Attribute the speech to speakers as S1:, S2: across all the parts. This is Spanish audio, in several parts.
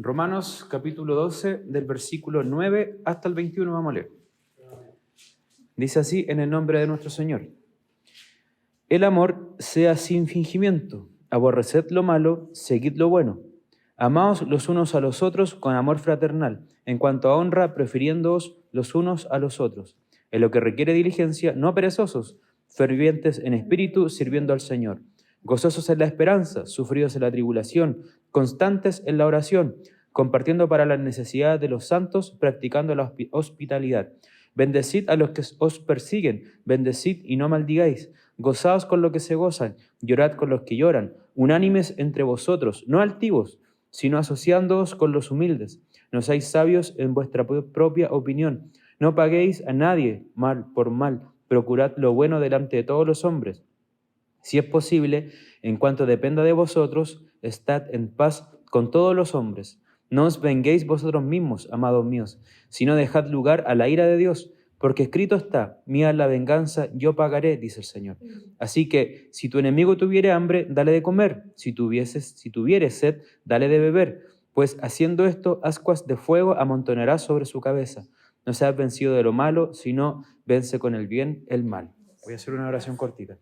S1: Romanos capítulo 12, del versículo 9 hasta el 21 vamos a leer. Dice así, en el nombre de nuestro Señor. El amor sea sin fingimiento, aborreced lo malo, seguid lo bueno. Amaos los unos a los otros con amor fraternal, en cuanto a honra, prefiriéndoos los unos a los otros. En lo que requiere diligencia, no perezosos, fervientes en espíritu, sirviendo al Señor. Gozosos en la esperanza, sufridos en la tribulación, constantes en la oración, compartiendo para las necesidades de los santos, practicando la hospitalidad. Bendecid a los que os persiguen, bendecid y no maldigáis. Gozaos con los que se gozan, llorad con los que lloran, unánimes entre vosotros, no altivos, sino asociándoos con los humildes. No seáis sabios en vuestra propia opinión. No paguéis a nadie mal por mal. Procurad lo bueno delante de todos los hombres. Si es posible, en cuanto dependa de vosotros, estad en paz con todos los hombres. No os venguéis vosotros mismos, amados míos, sino dejad lugar a la ira de Dios, porque escrito está, mía es la venganza, yo pagaré, dice el Señor. Así que, si tu enemigo tuviere hambre, dale de comer, si tuvieres sed, dale de beber, pues haciendo esto, ascuas de fuego amontonarás sobre su cabeza. No seas vencido de lo malo, sino vence con el bien el mal. Voy a hacer una oración cortita.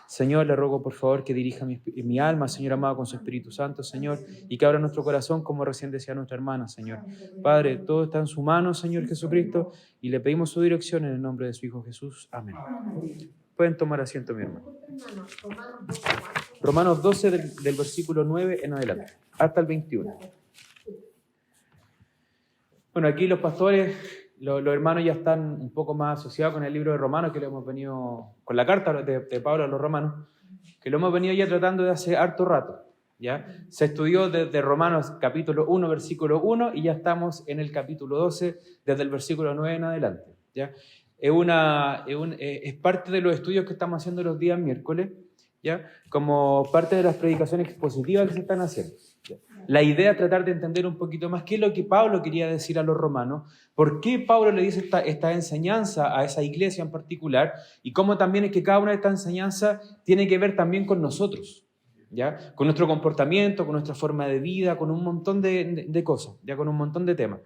S1: Señor, le ruego por favor que dirija mi alma, Señor amado, con su Espíritu Santo, Señor, y que abra nuestro corazón, como recién decía nuestra hermana, Señor. Padre, todo está en su mano, Señor Jesucristo, y le pedimos su dirección en el nombre de su Hijo Jesús. Amén. Pueden tomar asiento, mi hermano. Romanos 12, del versículo 9 en adelante, hasta el 21. Bueno, aquí los pastores... Los hermanos ya están un poco más asociados con el libro de Romanos, que lo hemos venido, con la carta de Pablo a los romanos, que lo hemos venido ya tratando de hace harto rato, ¿ya? Se estudió desde Romanos capítulo 1, versículo 1, y ya estamos en el capítulo 12, desde el versículo 9 en adelante, ¿ya? Es parte de los estudios que estamos haciendo los días miércoles, ¿ya? Como parte de las predicaciones expositivas que se están haciendo, ¿ya? La idea es tratar de entender un poquito más qué es lo que Pablo quería decir a los romanos, por qué Pablo le dice esta enseñanza a esa iglesia en particular, y cómo también es que cada una de estas enseñanzas tiene que ver también con nosotros, ¿ya? Con nuestro comportamiento, con nuestra forma de vida, con un montón de cosas, ya con un montón de temas.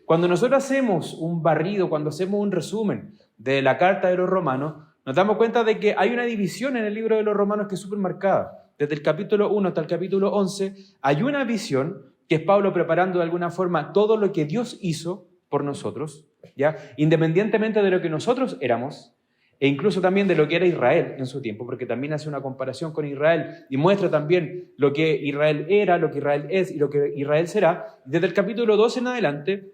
S1: Cuando nosotros hacemos un barrido, cuando hacemos un resumen de la carta de los romanos, nos damos cuenta de que hay una división en el libro de los romanos que es súper marcada. Desde el capítulo 1 hasta el capítulo 11 hay una visión que es Pablo preparando de alguna forma todo lo que Dios hizo por nosotros, ¿ya? Independientemente de lo que nosotros éramos, e incluso también de lo que era Israel en su tiempo, porque también hace una comparación con Israel y muestra también lo que Israel era, lo que Israel es y lo que Israel será. Desde el capítulo 12 en adelante,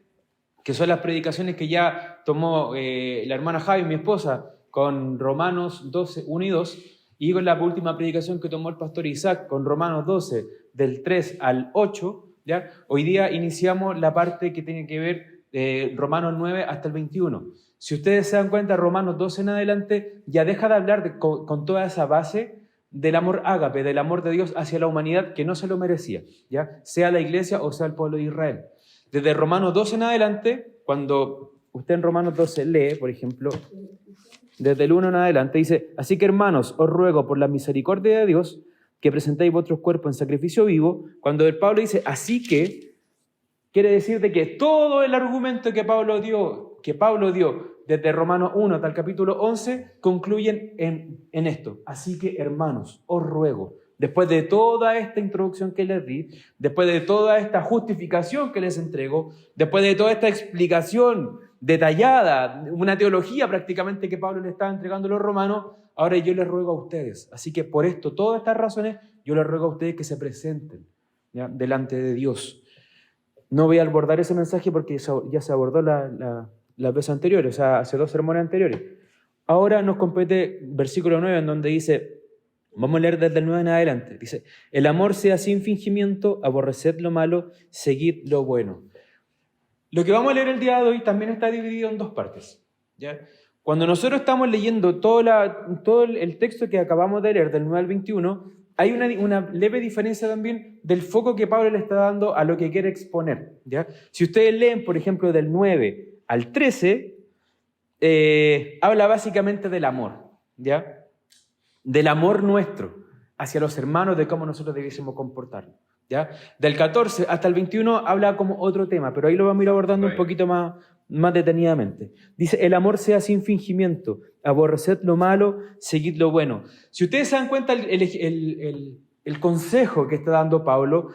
S1: que son las predicaciones que ya tomó la hermana Javi, mi esposa, con Romanos 12, 1 y 2, y con la última predicación que tomó el pastor Isaac con Romanos 12, del 3 al 8, ¿ya? Hoy día iniciamos la parte que tiene que ver Romanos 9 hasta el 21. Si ustedes se dan cuenta, Romanos 12 en adelante ya deja de hablar con toda esa base del amor ágape, del amor de Dios hacia la humanidad que no se lo merecía, ¿ya? Sea la iglesia o sea el pueblo de Israel. Desde Romanos 12 en adelante, cuando usted en Romanos 12 lee, por ejemplo, desde el 1 en adelante, dice: así que hermanos, os ruego por la misericordia de Dios que presentéis vuestros cuerpos en sacrificio vivo. Cuando el Pablo dice así que, quiere decir de que todo el argumento que Pablo dio desde Romanos 1 hasta el capítulo 11 concluyen en esto. Así que hermanos, os ruego. Después de toda esta introducción que les di, después de toda esta justificación que les entrego, después de toda esta explicación detallada, una teología prácticamente que Pablo le estaba entregando a los romanos, ahora yo les ruego a ustedes. Así que por esto, todas estas razones, yo les ruego a ustedes que se presenten, ¿ya?, delante de Dios. No voy a abordar ese mensaje porque ya se abordó la vez anterior, o sea, hace 2 sermones anteriores. Ahora nos compete versículo 9, en donde dice... Vamos a leer desde el 9 en adelante. Dice: el amor sea sin fingimiento, aborreced lo malo, seguid lo bueno. Lo que vamos a leer el día de hoy también está dividido en 2 partes, ¿ya? Cuando nosotros estamos leyendo todo el texto que acabamos de leer, del 9 al 21, hay una leve diferencia también del foco que Pablo le está dando a lo que quiere exponer, ¿ya? Si ustedes leen, por ejemplo, del 9 al 13, habla básicamente del amor, ¿ya? Del amor nuestro hacia los hermanos, de cómo nosotros debiésemos comportarnos, ¿Ya? Del 14 hasta el 21 habla como otro tema, pero ahí lo vamos a ir abordando un poquito más detenidamente. Dice, el amor sea sin fingimiento, aborreced lo malo, seguid lo bueno. Si ustedes se dan cuenta, el consejo que está dando Pablo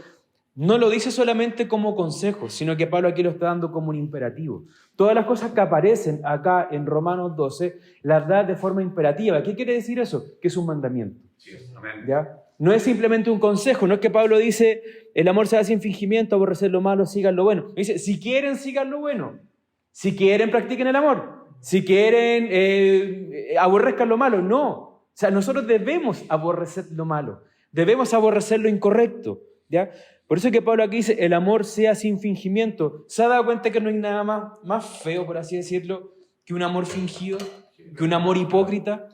S1: no lo dice solamente como consejo, sino que Pablo aquí lo está dando como un imperativo. Todas las cosas que aparecen acá en Romanos 12 las da de forma imperativa. ¿Qué quiere decir eso? Que es un mandamiento.
S2: Sí, amén.
S1: ¿Ya? No es simplemente un consejo, no es que Pablo dice, el amor sea sin fingimiento, aborrecer lo malo, sigan lo bueno. Dice, si quieren, sigan lo bueno. Si quieren, practiquen el amor. Si quieren, aborrezcan lo malo. No. O sea, nosotros debemos aborrecer lo malo. Debemos aborrecer lo incorrecto. ¿Ya? Por eso es que Pablo aquí dice, el amor sea sin fingimiento. ¿Se ha dado cuenta que no hay nada más feo, por así decirlo, que un amor fingido? Que un amor hipócrita.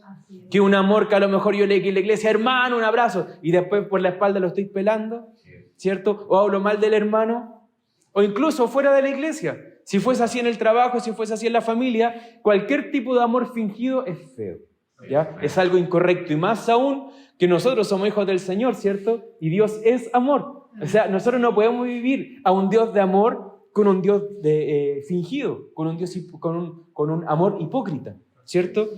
S1: Que un amor que a lo mejor yo le digo a la iglesia, hermano, un abrazo, y después por la espalda lo estoy pelando, ¿cierto? O hablo mal del hermano, o incluso fuera de la iglesia. Si fuese así en el trabajo, si fuese así en la familia, cualquier tipo de amor fingido es feo, ¿ya? Es algo incorrecto, y más aún que nosotros somos hijos del Señor, ¿cierto? Y Dios es amor. O sea, nosotros no podemos vivir a un Dios de amor con un Dios fingido, con un Dios con un amor hipócrita, ¿cierto?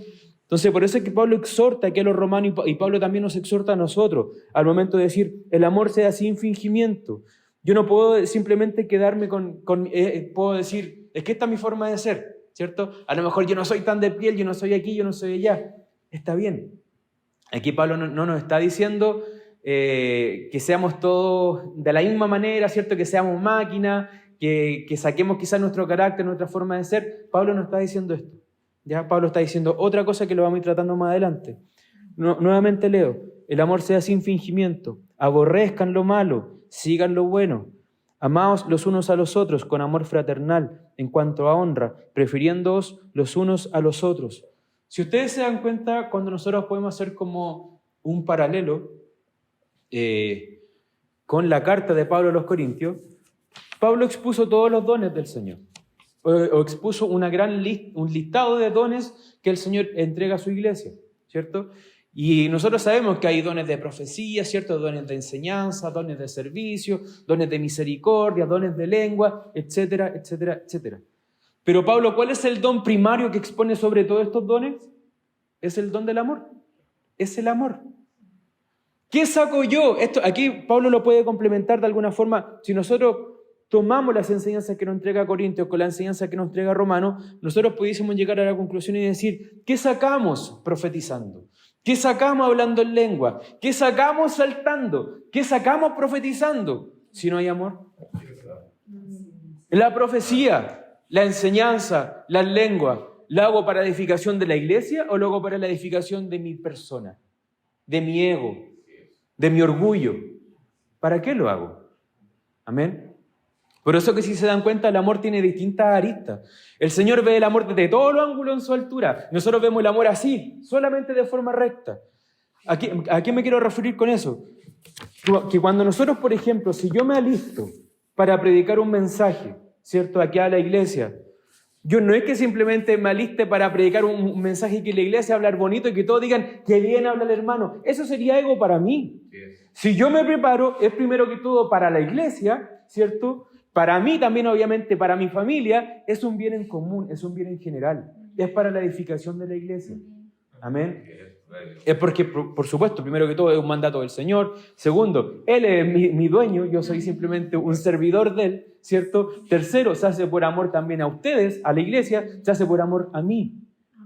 S1: Entonces, por eso es que Pablo exhorta aquí a los romanos y Pablo también nos exhorta a nosotros al momento de decir, el amor sea sin fingimiento. Yo no puedo simplemente quedarme puedo decir, es que esta es mi forma de ser, ¿cierto? A lo mejor yo no soy tan de piel, yo no soy aquí, yo no soy allá. Está bien. Aquí Pablo no nos está diciendo que seamos todos de la misma manera, ¿cierto? Que seamos máquinas, que saquemos quizás nuestro carácter, nuestra forma de ser. Pablo no está diciendo esto. Ya Pablo está diciendo otra cosa que lo vamos a ir tratando más adelante. Nuevamente leo, el amor sea sin fingimiento, aborrezcan lo malo, sigan lo bueno, amaos los unos a los otros con amor fraternal, en cuanto a honra, prefiriéndoos los unos a los otros. Si ustedes se dan cuenta, cuando nosotros podemos hacer como un paralelo con la carta de Pablo a los Corintios, Pablo expuso todos los dones del Señor. O expuso un listado de dones que el Señor entrega a su iglesia, ¿cierto? Y nosotros sabemos que hay dones de profecía, ¿cierto? Dones de enseñanza, dones de servicio, dones de misericordia, dones de lengua, etcétera, etcétera, etcétera. Pero Pablo, ¿cuál es el don primario que expone sobre todos estos dones? Es el don del amor. Es el amor. ¿Qué saco yo? Aquí Pablo lo puede complementar de alguna forma. Si nosotros tomamos las enseñanzas que nos entrega Corintios con la enseñanza que nos entrega Romanos, nosotros pudiésemos llegar a la conclusión y decir, ¿qué sacamos profetizando? ¿Qué sacamos hablando en lengua? ¿Qué sacamos saltando? ¿Qué sacamos profetizando? Si no hay amor. La profecía, la enseñanza, la lengua, ¿la hago para la edificación de la iglesia o lo hago para la edificación de mi persona, de mi ego, de mi orgullo? ¿Para qué lo hago? Amén. Por eso que si se dan cuenta, el amor tiene distintas aristas. El Señor ve el amor desde todos los ángulos en su altura. Nosotros vemos el amor así, solamente de forma recta. ¿A qué me quiero referir con eso? Que cuando nosotros, por ejemplo, si yo me alisto para predicar un mensaje, ¿cierto? Aquí a la iglesia, yo no es que simplemente me aliste para predicar un mensaje y que la iglesia hablar bonito y que todos digan que bien habla el hermano. Eso sería ego para mí. Si yo me preparo, es primero que todo para la iglesia, ¿cierto? Para mí también, obviamente, para mi familia, es un bien en común, es un bien en general. Es para la edificación de la iglesia. Amén. Es porque, por supuesto, primero que todo es un mandato del Señor. Segundo, Él es mi dueño, yo soy simplemente un servidor de Él, ¿cierto? Tercero, se hace por amor también a ustedes, a la iglesia, se hace por amor a mí,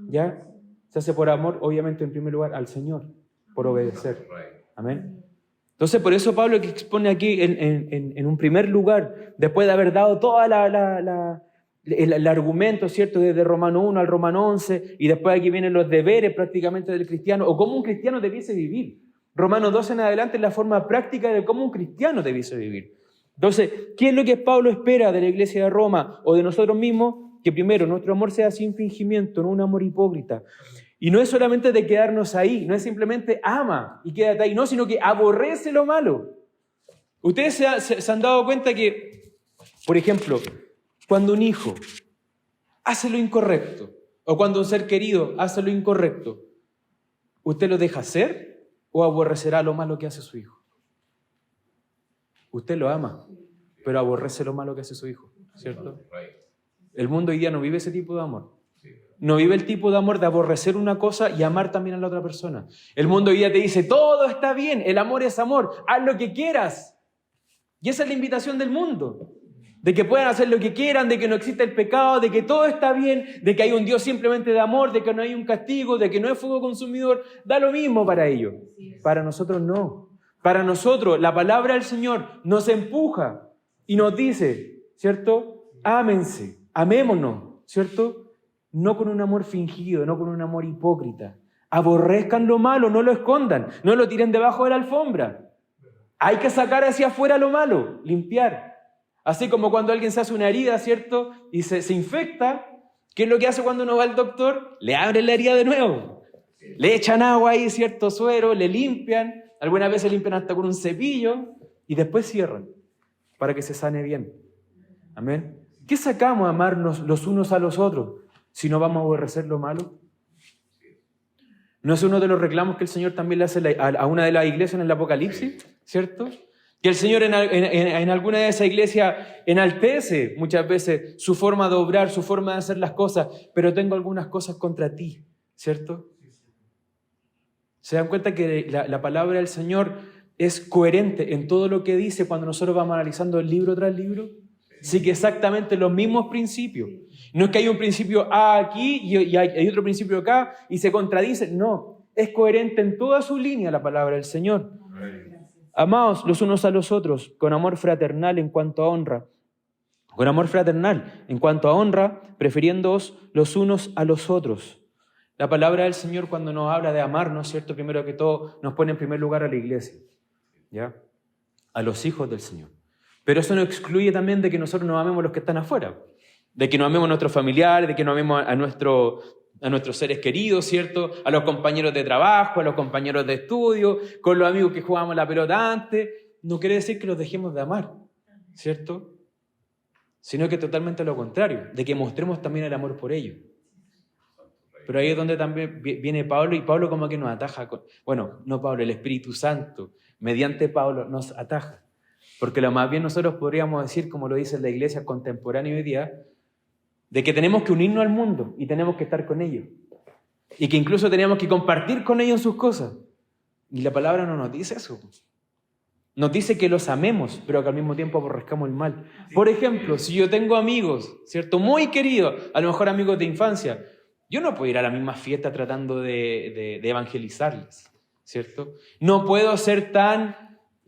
S1: ¿ya? Se hace por amor, obviamente, en primer lugar, al Señor, por obedecer. Amén. Entonces, por eso Pablo que expone aquí en un primer lugar, después de haber dado todo el argumento, ¿cierto? Desde Romano 1 al Romano 11, y después aquí vienen los deberes prácticamente del cristiano, o cómo un cristiano debiese vivir. Romano 12 en adelante es la forma práctica de cómo un cristiano debiese vivir. Entonces, ¿qué es lo que Pablo espera de la iglesia de Roma o de nosotros mismos? Que primero, nuestro amor sea sin fingimiento, no un amor hipócrita. Y no es solamente de quedarnos ahí, no es simplemente ama y quédate ahí, no, sino que aborrece lo malo. Ustedes se han dado cuenta que, por ejemplo, cuando un hijo hace lo incorrecto, o cuando un ser querido hace lo incorrecto, ¿usted lo deja hacer o aborrecerá lo malo que hace su hijo? usted lo ama, pero aborrece lo malo que hace su hijo, ¿cierto? El mundo hoy día no vive ese tipo de amor. No vive el tipo de amor de aborrecer una cosa y amar también a la otra persona. El mundo hoy día te dice, todo está bien, el amor es amor, haz lo que quieras. Y esa es la invitación del mundo, de que puedan hacer lo que quieran, de que no existe el pecado, de que todo está bien, de que hay un Dios simplemente de amor, de que no hay un castigo, de que no hay fuego consumidor. Da lo mismo para ellos. Para nosotros no. Para nosotros la palabra del Señor nos empuja y nos dice, ¿cierto? Ámense, amémonos, ¿cierto? No con un amor fingido, no con un amor hipócrita. Aborrezcan lo malo, no lo escondan, no lo tiren debajo de la alfombra. Hay que sacar hacia afuera lo malo, limpiar. Así como cuando alguien se hace una herida, ¿cierto? Y se infecta, ¿qué es lo que hace cuando uno va al doctor? Le abren la herida de nuevo. Le echan agua ahí, ¿cierto? Suero, le limpian. Algunas veces limpian hasta con un cepillo y después cierran para que se sane bien. Amén. ¿Qué sacamos a amarnos los unos a los otros si no vamos a aborrecer lo malo? ¿No es uno de los reclamos que el Señor también le hace a una de las iglesias en el Apocalipsis? ¿Cierto? Que el Señor en alguna de esas iglesias enaltece muchas veces su forma de obrar, su forma de hacer las cosas, pero tengo algunas cosas contra ti, ¿cierto? ¿Se dan cuenta que la palabra del Señor es coherente en todo lo que dice cuando nosotros vamos analizando libro tras libro? Sigue exactamente los mismos principios. No es que hay un principio A aquí y hay otro principio acá y se contradicen. No, es coherente en toda su línea la palabra del Señor. Amaos los unos a los otros con amor fraternal en cuanto a honra. Con amor fraternal en cuanto a honra, prefiriéndoos los unos a los otros. La palabra del Señor cuando nos habla de amarnos, ¿cierto? Primero que todo nos pone en primer lugar a la iglesia, ¿ya? A los hijos del Señor. Pero eso no excluye también de que nosotros nos amemos los que están afuera, de que nos amemos a nuestros familiares, de que nos amemos a nuestros seres queridos, ¿cierto? A los compañeros de trabajo, a los compañeros de estudio, con los amigos que jugábamos la pelota antes. No quiere decir que los dejemos de amar, ¿cierto? Sino que totalmente lo contrario, de que mostremos también el amor por ellos. Pero ahí es donde también viene Pablo, y Pablo como que nos ataja. No Pablo, el Espíritu Santo, mediante Pablo, nos ataja. Porque lo más bien nosotros podríamos decir, como lo dice la iglesia contemporánea hoy día, de que tenemos que unirnos al mundo y tenemos que estar con ellos. Y que incluso tenemos que compartir con ellos sus cosas. Y la palabra no nos dice eso. Nos dice que los amemos, pero que al mismo tiempo aborrezcamos el mal. Por ejemplo, si yo tengo amigos, ¿cierto? Muy queridos, a lo mejor amigos de infancia, yo no puedo ir a la misma fiesta tratando de evangelizarles, ¿cierto? No puedo ser tan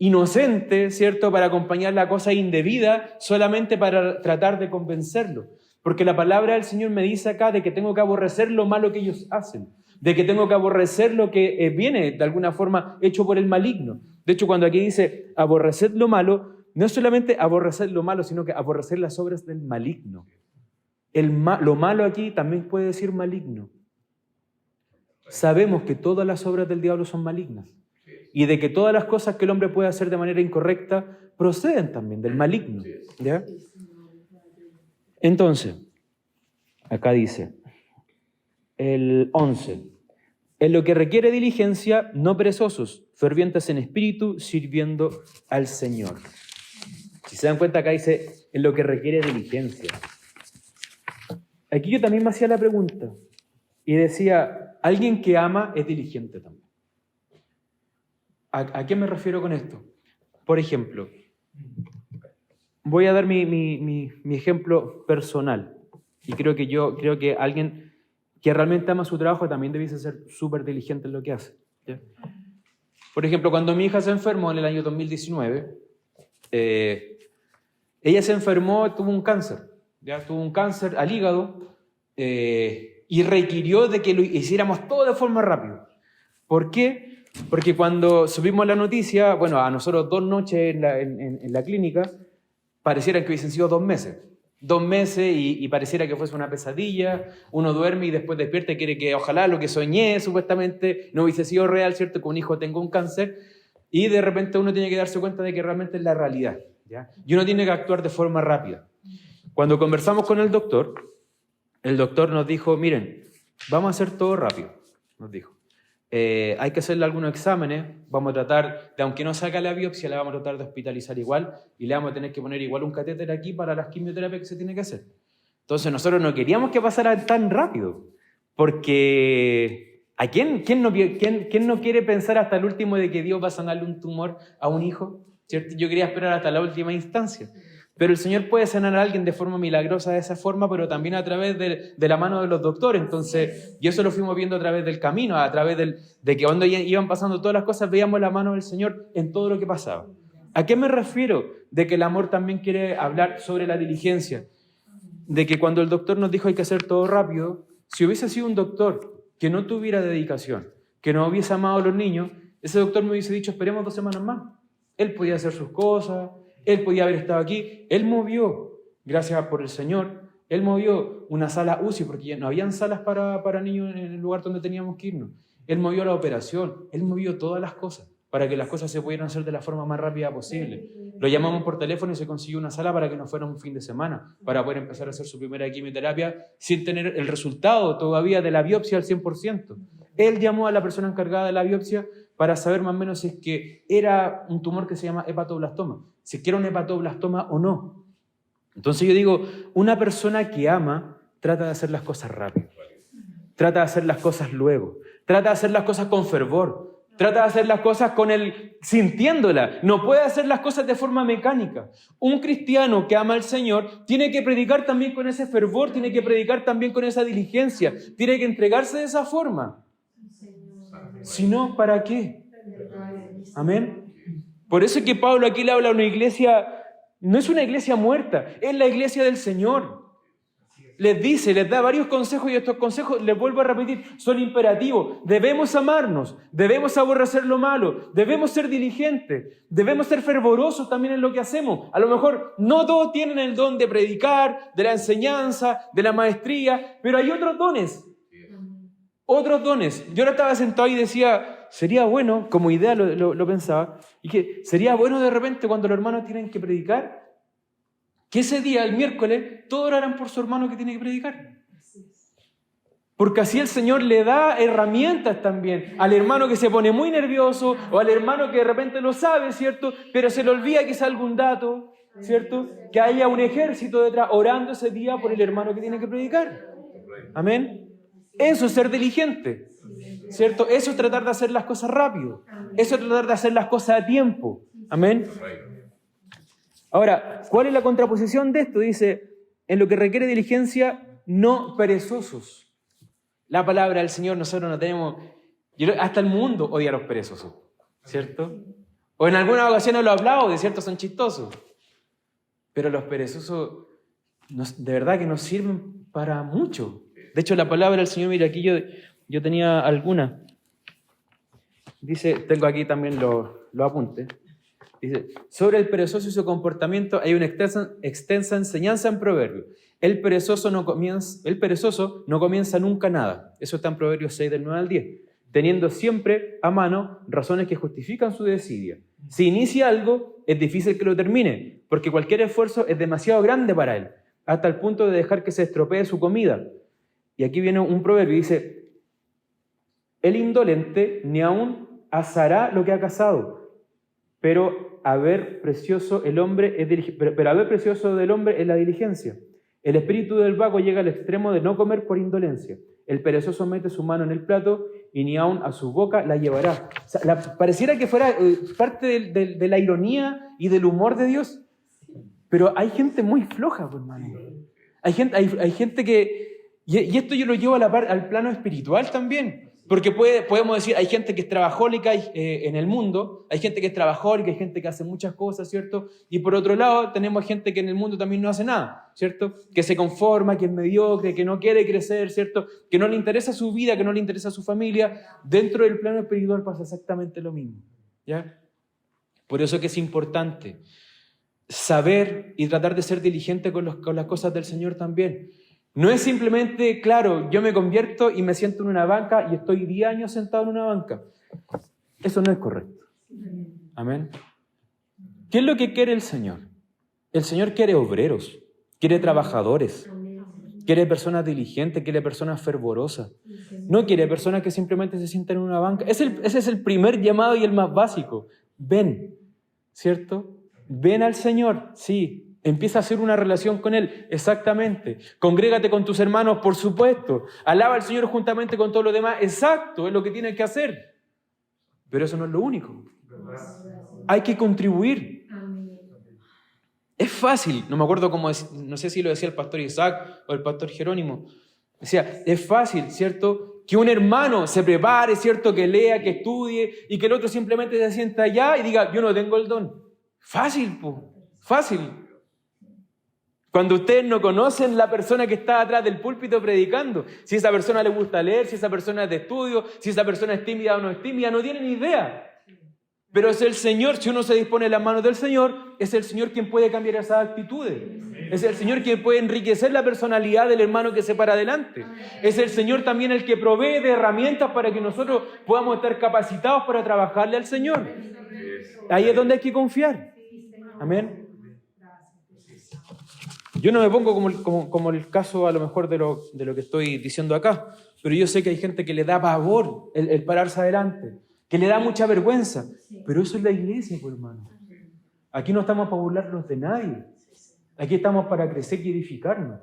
S1: inocente, ¿cierto?, para acompañar la cosa indebida solamente para tratar de convencerlo. Porque la palabra del Señor me dice acá de que tengo que aborrecer lo malo que ellos hacen, de que tengo que aborrecer lo que viene de alguna forma hecho por el maligno. De hecho, cuando aquí dice aborrecer lo malo, no es solamente aborrecer lo malo, sino que aborrecer las obras del maligno. Lo malo aquí también puede decir maligno. Sabemos que todas las obras del diablo son malignas y de que todas las cosas que el hombre puede hacer de manera incorrecta proceden también del maligno, ¿ya? Entonces, acá dice, el 11, en lo que requiere diligencia, no perezosos, fervientes en espíritu, sirviendo al Señor. Si se dan cuenta, acá dice, en lo que requiere diligencia. Aquí yo también me hacía la pregunta y decía, alguien que ama es diligente también. ¿A qué me refiero con esto? Por ejemplo, voy a dar mi ejemplo personal y creo que alguien que realmente ama su trabajo también debiese ser súper diligente en lo que hace, ¿ya? Por ejemplo, cuando mi hija se enfermó en el año 2019, ella se enfermó, tuvo un cáncer, ¿ya? Tuvo un cáncer al hígado y requirió de que lo hiciéramos todo de forma rápida. ¿Por qué? Porque cuando subimos la noticia, a nosotros 2 noches en la clínica, pareciera que hubiesen sido 2 meses. 2 meses y pareciera que fuese una pesadilla. Uno duerme y después despierta y quiere que ojalá lo que soñé supuestamente no hubiese sido real, ¿cierto? Que un hijo tenga un cáncer. Y de repente uno tiene que darse cuenta de que realmente es la realidad, ¿ya? Y uno tiene que actuar de forma rápida. Cuando conversamos con el doctor nos dijo, miren, vamos a hacer todo rápido, nos dijo. hay que hacerle algunos exámenes, vamos a tratar, de, aunque no saca la biopsia, la vamos a tratar de hospitalizar igual y le vamos a tener que poner igual un catéter aquí para las quimioterapias que se tiene que hacer. Entonces nosotros no queríamos que pasara tan rápido, porque ¿a quién no quiere pensar hasta el último de que Dios va a sanarle un tumor a un hijo? ¿Cierto? Yo quería esperar hasta la última instancia. Pero el Señor puede sanar a alguien de forma milagrosa de esa forma, pero también a través de la mano de los doctores. Entonces, y eso lo fuimos viendo a través del camino, a través de que cuando iban pasando todas las cosas, veíamos la mano del Señor en todo lo que pasaba. ¿A qué me refiero? De que el amor también quiere hablar sobre la diligencia. De que cuando el doctor nos dijo hay que hacer todo rápido, si hubiese sido un doctor que no tuviera dedicación, que no hubiese amado a los niños, ese doctor me hubiese dicho esperemos 2 semanas más. Él podía hacer sus cosas, él podía haber estado aquí, él movió, gracias por el Señor, él movió una sala UCI, porque ya no habían salas para niños en el lugar donde teníamos que irnos. Él movió la operación, él movió todas las cosas, para que las cosas se pudieran hacer de la forma más rápida posible. Lo llamamos por teléfono y se consiguió una sala para que nos fuera un fin de semana, para poder empezar a hacer su primera quimioterapia sin tener el resultado todavía de la biopsia al 100%. Él llamó a la persona encargada de la biopsia para saber más o menos si es que era un tumor que se llama hepatoblastoma, si es que era un hepatoblastoma o no. Entonces yo digo, una persona que ama trata de hacer las cosas rápido, trata de hacer las cosas luego, trata de hacer las cosas con fervor, trata de hacer las cosas sintiéndola, no puede hacer las cosas de forma mecánica. Un cristiano que ama al Señor tiene que predicar también con ese fervor, tiene que predicar también con esa diligencia, tiene que entregarse de esa forma. Si no, ¿para qué? Amén. Por eso es que Pablo aquí le habla a una iglesia, no es una iglesia muerta, es la iglesia del Señor. Les dice, les da varios consejos y estos consejos, les vuelvo a repetir, son imperativos. Debemos amarnos, debemos aborrecer lo malo, debemos ser diligentes, debemos ser fervorosos también en lo que hacemos. A lo mejor no todos tienen el don de predicar, de la enseñanza, de la maestría, pero hay otros dones. Otros dones. Yo ahora estaba sentado y decía, sería bueno, como idea lo pensaba, y que sería bueno de repente cuando los hermanos tienen que predicar, que ese día, el miércoles, todos oraran por su hermano que tiene que predicar. Porque así el Señor le da herramientas también al hermano que se pone muy nervioso o al hermano que de repente lo sabe, ¿cierto? Pero se le olvida quizá algún dato, ¿cierto? Que haya un ejército detrás orando ese día por el hermano que tiene que predicar. Amén. Eso es ser diligente, ¿cierto? Eso es tratar de hacer las cosas rápido. Eso es tratar de hacer las cosas a tiempo. Amén. Ahora, ¿cuál es la contraposición de esto? Dice, en lo que requiere diligencia, no perezosos. La palabra del Señor, nosotros no tenemos... Hasta el mundo odia a los perezosos, ¿cierto? O en algunas ocasiones lo he hablado, de cierto son chistosos. Pero los perezosos, de verdad que nos sirven para mucho. De hecho, la palabra del Señor, mira, aquí yo tenía alguna. Dice, tengo aquí también los apuntes. Dice, sobre el perezoso y su comportamiento hay una extensa enseñanza en Proverbios. El perezoso no comienza nunca nada. Eso está en Proverbios 6, del 9 al 10. Teniendo siempre a mano razones que justifican su desidia. Si inicia algo, es difícil que lo termine, porque cualquier esfuerzo es demasiado grande para él, hasta el punto de dejar que se estropee su comida. Y aquí viene un proverbio, dice, el indolente ni aún asará lo que ha cazado, pero haber precioso del hombre es la diligencia. El espíritu del vago llega al extremo de no comer por indolencia. El perezoso mete su mano en el plato y ni aún a su boca la llevará. O sea, pareciera que fuera parte de la ironía y del humor de Dios, pero hay gente muy floja, pues, hermano. Hay gente que... Y esto yo lo llevo al plano espiritual también, porque podemos decir, hay gente que es trabajólica en el mundo, hay gente que es trabajólica, hay gente que hace muchas cosas, ¿cierto? Y por otro lado, tenemos gente que en el mundo también no hace nada, ¿cierto? Que se conforma, que es mediocre, que no quiere crecer, ¿cierto? Que no le interesa su vida, que no le interesa su familia. Dentro del plano espiritual pasa exactamente lo mismo, ¿ya? Por eso que es importante saber y tratar de ser diligente con las cosas del Señor también. No es simplemente, claro, yo me convierto y me siento en una banca y estoy 10 años sentado en una banca. Eso no es correcto. Amén. ¿Qué es lo que quiere el Señor? El Señor quiere obreros, quiere trabajadores, Quiere personas diligentes, quiere personas fervorosas. No quiere personas que simplemente se sientan en una banca. Ese es el primer llamado y el más básico. Ven, ¿cierto? Ven al Señor, sí. Empieza a hacer una relación con Él, exactamente. Congrégate con tus hermanos, por supuesto. Alaba al Señor juntamente con todo lo demás, exacto, es lo que tienes que hacer. Pero eso no es lo único. Hay que contribuir. Es fácil, no me acuerdo cómo, no sé si lo decía el pastor Isaac o el pastor Jerónimo. Decía, es fácil, ¿cierto? Que un hermano se prepare, ¿cierto? Que lea, que estudie y que el otro simplemente se sienta allá y diga, yo no tengo el don. Fácil, fácil. Cuando ustedes no conocen la persona que está atrás del púlpito predicando, si esa persona le gusta leer, si esa persona es de estudio, si esa persona es tímida o no es tímida, no tienen ni idea. Pero es el Señor, si uno se dispone en las manos del Señor, es el Señor quien puede cambiar esas actitudes. Es el Señor quien puede enriquecer la personalidad del hermano que se para adelante. Es el Señor también el que provee de herramientas para que nosotros podamos estar capacitados para trabajarle al Señor. Ahí es donde hay que confiar. Amén. Yo no me pongo como el caso a lo mejor de lo que estoy diciendo acá, pero yo sé que hay gente que le da pavor el pararse adelante, que le da mucha vergüenza, pero eso es la iglesia, pues, hermano. Aquí no estamos para burlarnos de nadie, aquí estamos para crecer y edificarnos.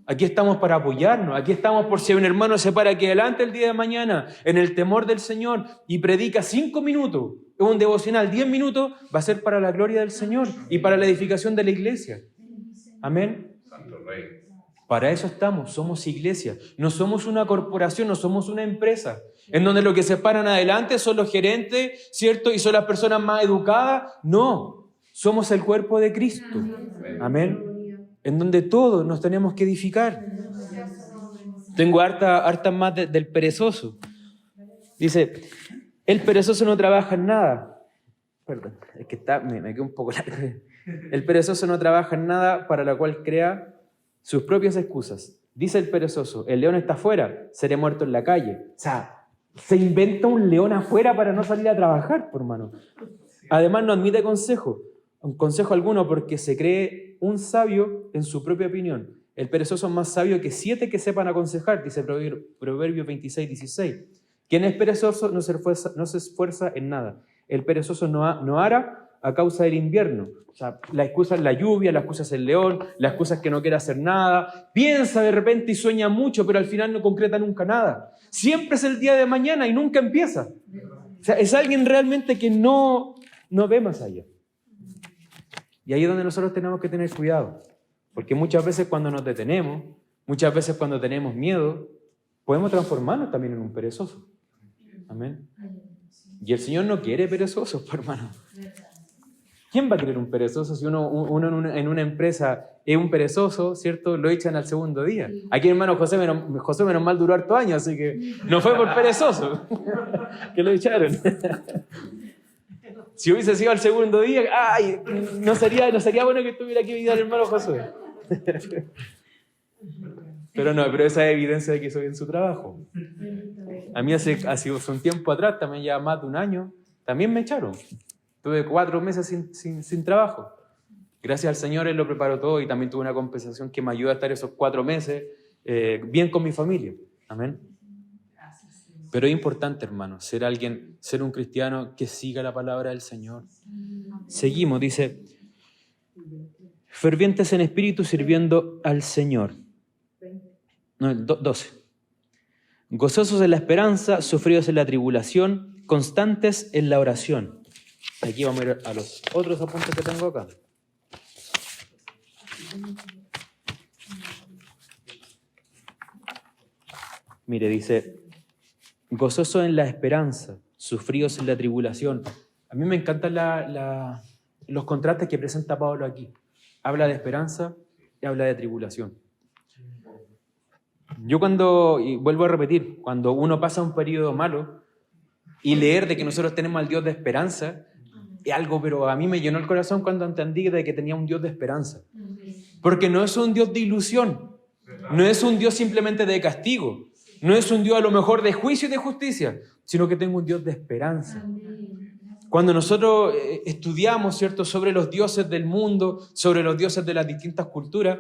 S1: Aquí estamos para apoyarnos, aquí estamos por si un hermano se para aquí adelante el día de mañana en el temor del Señor y predica 5 minutos, es un devocional, 10 minutos, va a ser para la gloria del Señor y para la edificación de la iglesia. Amén.
S2: Santo Rey.
S1: Para eso estamos, somos iglesia, no somos una corporación, no somos una empresa, en donde lo que se paran adelante son los gerentes, ¿cierto? Y son las personas más educadas. No, somos el cuerpo de Cristo. Amén. En donde todos nos tenemos que edificar. Tengo harta más del perezoso. Dice, el perezoso no trabaja en nada. Perdón, es que me quedó un poco largo. El perezoso no trabaja en nada para la cual crea sus propias excusas. Dice el perezoso, el león está afuera, seré muerto en la calle. O sea, se inventa un león afuera para no salir a trabajar, por hermano. Además no admite consejo alguno porque se cree un sabio en su propia opinión. El perezoso es más sabio que 7 que sepan aconsejar, dice Proverbios 26:16. Quien es perezoso no se esfuerza en nada. El perezoso no hará a causa del invierno. O sea, la excusa es la lluvia, la excusa es el león, la excusa es que no quiere hacer nada. Piensa de repente y sueña mucho, pero al final no concreta nunca nada. Siempre es el día de mañana y nunca empieza. O sea, es alguien realmente que no ve más allá. Y ahí es donde nosotros tenemos que tener cuidado. Porque muchas veces cuando nos detenemos, muchas veces cuando tenemos miedo, podemos transformarnos también en un perezoso. Amén. Y el Señor no quiere perezosos, hermano. ¿Quién va a querer un perezoso si uno en una empresa es un perezoso, ¿cierto? Lo echan al segundo día. Aquí, hermano José menos mal duró harto años, así que no fue por perezoso que lo echaron. Si hubiese sido al segundo día, ¡ay! No sería bueno que estuviera aquí el hermano José. Pero esa es evidencia de que hizo bien su trabajo. A mí hace un tiempo atrás, también ya más de un año, también me echaron. Tuve 4 meses sin trabajo. Gracias al Señor Él lo preparó todo y también tuve una compensación que me ayudó a estar esos 4 meses bien con mi familia. Amén. Pero es importante, hermano, ser un cristiano que siga la palabra del Señor. Seguimos, dice, fervientes en espíritu sirviendo al Señor. No, 12. Gozosos en la esperanza, sufridos en la tribulación, constantes en la oración. Aquí vamos a ir a los otros apuntes que tengo acá. Mire, dice, gozosos en la esperanza, sufridos en la tribulación. A mí me encantan los contrastes que presenta Pablo aquí. Habla de esperanza y habla de tribulación. Yo y vuelvo a repetir, cuando uno pasa un periodo malo y leer de que nosotros tenemos al Dios de esperanza, es algo, pero a mí me llenó el corazón cuando entendí de que tenía un Dios de esperanza. Porque no es un Dios de ilusión, no es un Dios simplemente de castigo, no es un Dios a lo mejor de juicio y de justicia, sino que tengo un Dios de esperanza. Cuando nosotros estudiamos, ¿cierto?, sobre los dioses del mundo, sobre los dioses de las distintas culturas,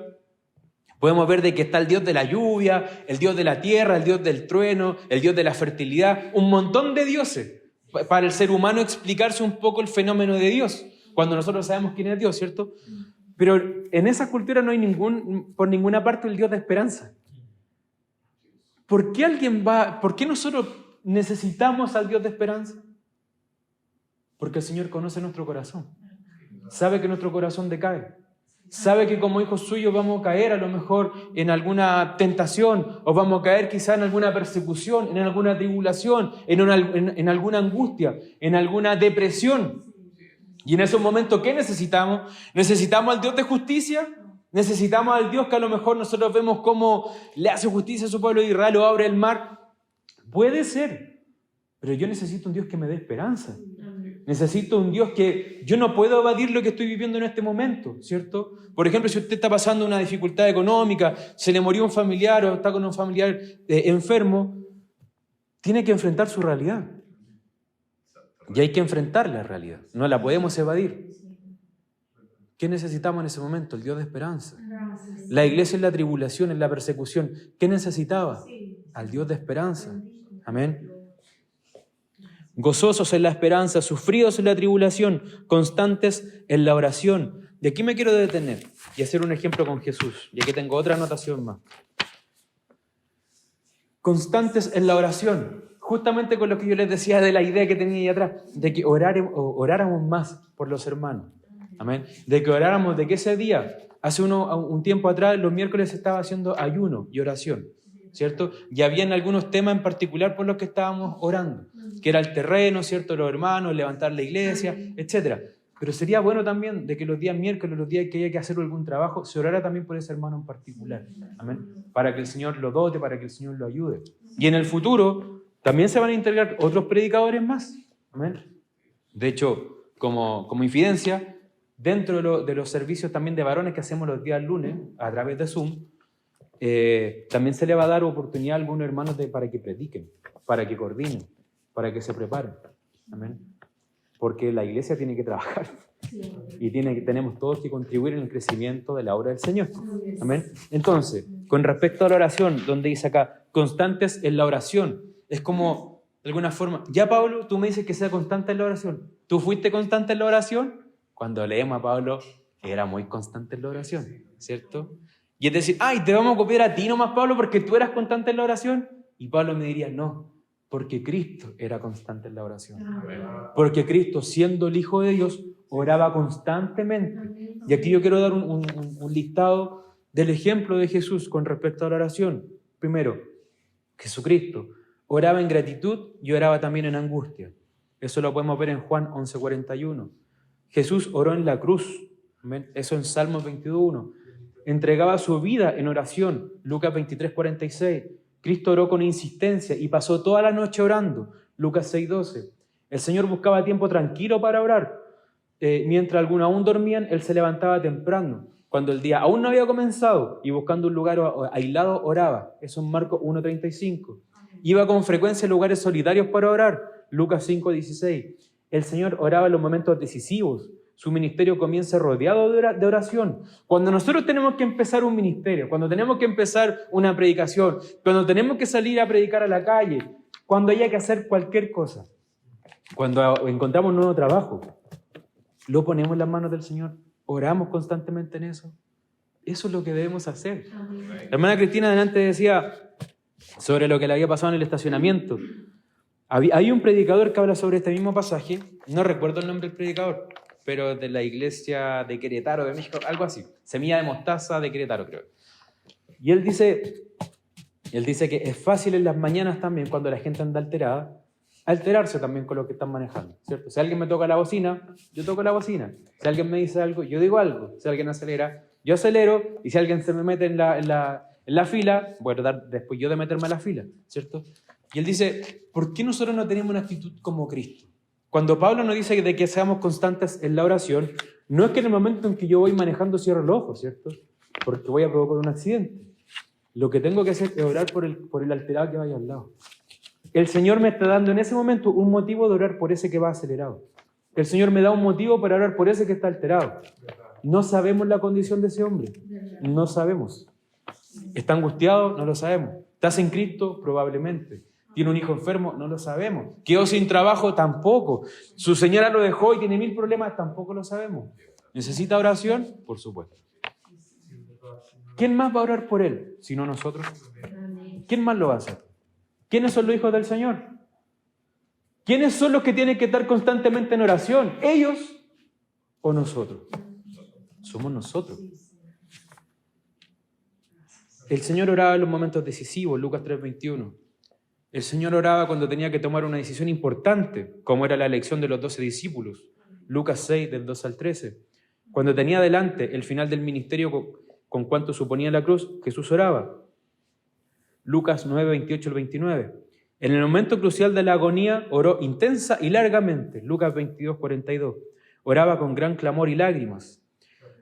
S1: Podemos ver de que está el Dios de la lluvia, el Dios de la tierra, el Dios del trueno, el Dios de la fertilidad, un montón de dioses para el ser humano explicarse un poco el fenómeno de Dios, cuando nosotros sabemos quién es Dios, ¿cierto? Pero en esa cultura no hay por ninguna parte el Dios de esperanza. ¿Por qué nosotros necesitamos al Dios de esperanza? Porque el Señor conoce nuestro corazón. Sabe que nuestro corazón decae. Sabe que como hijos suyos vamos a caer a lo mejor en alguna tentación, o vamos a caer quizá en alguna persecución, en alguna tribulación, en alguna angustia, en alguna depresión. Y en esos momentos, ¿qué necesitamos? ¿Necesitamos al Dios de justicia? ¿Necesitamos al Dios que a lo mejor nosotros vemos cómo le hace justicia a su pueblo de Israel o abre el mar? Puede ser, pero yo necesito un Dios que me dé esperanza. Necesito un Dios que yo no puedo evadir lo que estoy viviendo en este momento, ¿cierto? Por ejemplo, si usted está pasando una dificultad económica, se le murió un familiar o está con un familiar enfermo, tiene que enfrentar su realidad. Y hay que enfrentar la realidad, no la podemos evadir. ¿Qué necesitamos en ese momento? El Dios de esperanza. La iglesia en la tribulación, en la persecución, ¿qué necesitaba? Al Dios de esperanza. Amén. Gozosos en la esperanza, sufridos en la tribulación, constantes en la oración. De aquí me quiero detener y hacer un ejemplo con Jesús. Y aquí tengo otra anotación más. Constantes en la oración. Justamente con lo que yo les decía de la idea que tenía ahí atrás, de que oráramos más por los hermanos. Amén. De que oráramos, de que ese día, hace un tiempo atrás, los miércoles se estaba haciendo ayuno y oración, ¿cierto? Y habían algunos temas en particular por los que estábamos orando, que era el terreno, ¿cierto? Los hermanos, levantar la iglesia, etc. Pero sería bueno también de que los días miércoles, los días que haya que hacer algún trabajo, se orara también por ese hermano en particular. Amén. Para que el Señor lo dote, para que el Señor lo ayude. Y en el futuro también se van a integrar otros predicadores más. Amén. De hecho, como infidencia, dentro de los servicios también de varones que hacemos los días lunes a través de Zoom, también se le va a dar oportunidad a algunos hermanos para que prediquen, para que coordinen, para que se preparen. Amén. Porque la iglesia tiene que trabajar y tenemos todos que contribuir en el crecimiento de la obra del Señor. Amén. Entonces, con respecto a la oración, donde dice acá, constantes en la oración, es como, de alguna forma, ya Pablo, tú me dices que sea constante en la oración. ¿Tú fuiste constante en la oración? Cuando leemos a Pablo, era muy constante en la oración, ¿cierto? Y es decir, ay, te vamos a copiar a ti nomás, Pablo, porque tú eras constante en la oración. Y Pablo me diría, no, porque Cristo era constante en la oración. Porque Cristo, siendo el Hijo de Dios, oraba constantemente. Y aquí yo quiero dar un listado del ejemplo de Jesús con respecto a la oración. Primero, Jesucristo oraba en gratitud y oraba también en angustia. Eso lo podemos ver en Juan 11:41. Jesús oró en la cruz. ¿Amén? Eso en Salmos 22:1. Entregaba su vida en oración. Lucas 23:46. Cristo oró con insistencia y pasó toda la noche orando. Lucas 6:12. El Señor buscaba tiempo tranquilo para orar. Mientras algunos aún dormían, Él se levantaba temprano. Cuando el día aún no había comenzado y buscando un lugar aislado oraba. Eso en Marcos 1:35. Iba con frecuencia a lugares solitarios para orar. Lucas 5:16. El Señor oraba en los momentos decisivos. Su ministerio comienza rodeado de oración. Cuando nosotros tenemos que empezar un ministerio, cuando tenemos que empezar una predicación, cuando tenemos que salir a predicar a la calle, cuando haya que hacer cualquier cosa, cuando encontramos un nuevo trabajo, lo ponemos en las manos del Señor, oramos constantemente en eso. Eso es lo que debemos hacer. La hermana Cristina delante decía sobre lo que le había pasado en el estacionamiento. Hay un predicador que habla sobre este mismo pasaje, no recuerdo el nombre del predicador, pero de la iglesia de Querétaro, de México, algo así, Semilla de Mostaza de Querétaro, creo. Y él dice que es fácil en las mañanas también, cuando la gente anda alterada, alterarse también con lo que están manejando, ¿cierto? Si alguien me toca la bocina, yo toco la bocina. Si alguien me dice algo, yo digo algo. Si alguien acelera, yo acelero. Y si alguien se me mete en la fila, voy a tratar después yo de meterme en la fila, ¿cierto? Y él dice, ¿por qué nosotros no tenemos una actitud como Cristo? Cuando Pablo nos dice de que seamos constantes en la oración, no es que en el momento en que yo voy manejando cierro los ojos, ¿cierto? Porque voy a provocar un accidente. Lo que tengo que hacer es orar por el alterado que vaya al lado. El Señor me está dando en ese momento un motivo de orar por ese que va acelerado. El Señor me da un motivo para orar por ese que está alterado. No sabemos la condición de ese hombre. No sabemos. ¿Está angustiado? No lo sabemos. ¿Estás en Cristo? Probablemente. ¿Tiene un hijo enfermo? No lo sabemos. ¿Quedó sin trabajo? Tampoco. ¿Su señora lo dejó y tiene 1000 problemas? Tampoco lo sabemos. ¿Necesita oración? Por supuesto. ¿Quién más va a orar por él? Si no nosotros. ¿Quién más lo va a hacer? ¿Quiénes son los hijos del Señor? ¿Quiénes son los que tienen que estar constantemente en oración? ¿Ellos o nosotros? Somos nosotros. El Señor oraba en los momentos decisivos, Lucas 3:21. El Señor oraba cuando tenía que tomar una decisión importante, como era la elección de los 12 discípulos, Lucas 6, del 2 al 13. Cuando tenía delante el final del ministerio con cuanto suponía la cruz, Jesús oraba. Lucas 9, 28 al 29. En el momento crucial de la agonía, oró intensa y largamente, Lucas 22, 42. Oraba con gran clamor y lágrimas.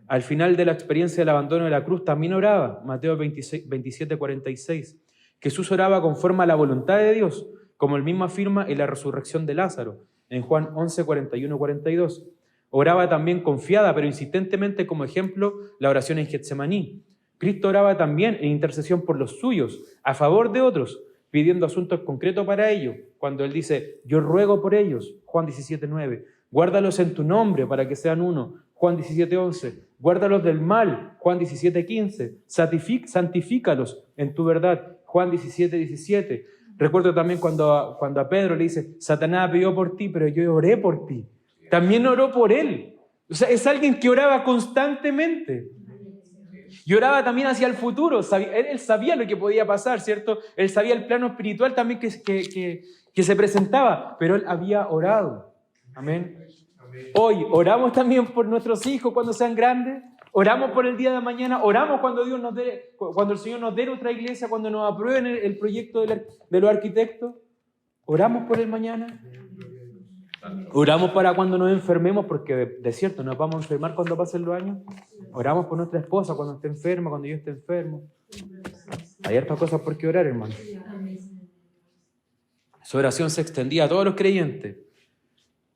S1: Al final de la experiencia del abandono de la cruz también oraba, Mateo 27, 46. Jesús oraba conforme a la voluntad de Dios, como él mismo afirma en la resurrección de Lázaro, en Juan 11, 41, 42. Oraba también confiada, pero insistentemente como ejemplo, la oración en Getsemaní. Cristo oraba también en intercesión por los suyos, a favor de otros, pidiendo asuntos concretos para ellos, cuando él dice, yo ruego por ellos, Juan 17, 9. Guárdalos en tu nombre para que sean uno, Juan 17, 11. Guárdalos del mal, Juan 17, 15. Santifícalos en tu verdad, Juan 17, 17. Recuerdo también cuando a Pedro le dice, Satanás pidió por ti, pero yo oré por ti. También oró por él. O sea, es alguien que oraba constantemente. Y oraba también hacia el futuro. Él sabía lo que podía pasar, ¿cierto? Él sabía el plano espiritual también que se presentaba, pero él había orado. Amén. Hoy oramos también por nuestros hijos cuando sean grandes. Oramos por el día de mañana. Oramos cuando el Señor nos dé nuestra iglesia, cuando nos aprueben el proyecto de los arquitectos. Oramos por el mañana. Oramos para cuando nos enfermemos, porque de cierto nos vamos a enfermar cuando pasen los años. Oramos por nuestra esposa cuando esté enferma, cuando yo esté enfermo. Hay hartas cosas por qué orar, hermano. Su oración se extendía a todos los creyentes.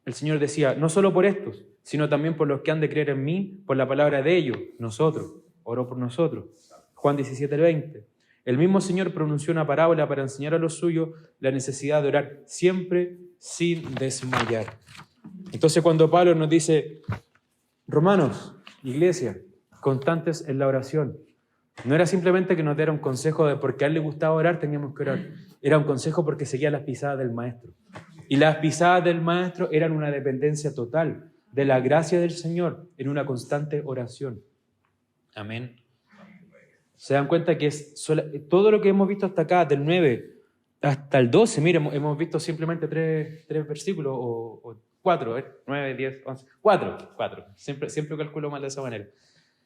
S1: El Señor decía, no solo por estos, sino también por los que han de creer en mí, por la palabra de ellos, nosotros. Oró por nosotros. Juan 17, 20. El mismo Señor pronunció una parábola para enseñar a los suyos la necesidad de orar siempre sin desmayar. Entonces cuando Pablo nos dice, Romanos, iglesia, constantes en la oración, no era simplemente que nos diera un consejo de porque a él le gustaba orar, teníamos que orar. Era un consejo porque seguía las pisadas del Maestro. Y las pisadas del Maestro eran una dependencia total de la gracia del Señor en una constante oración. Amén. Se dan cuenta que todo lo que hemos visto hasta acá, del 9 hasta el 12, miren, hemos visto simplemente tres versículos, o 4, 9, 10, 11, 4. Siempre calculo mal de esa manera.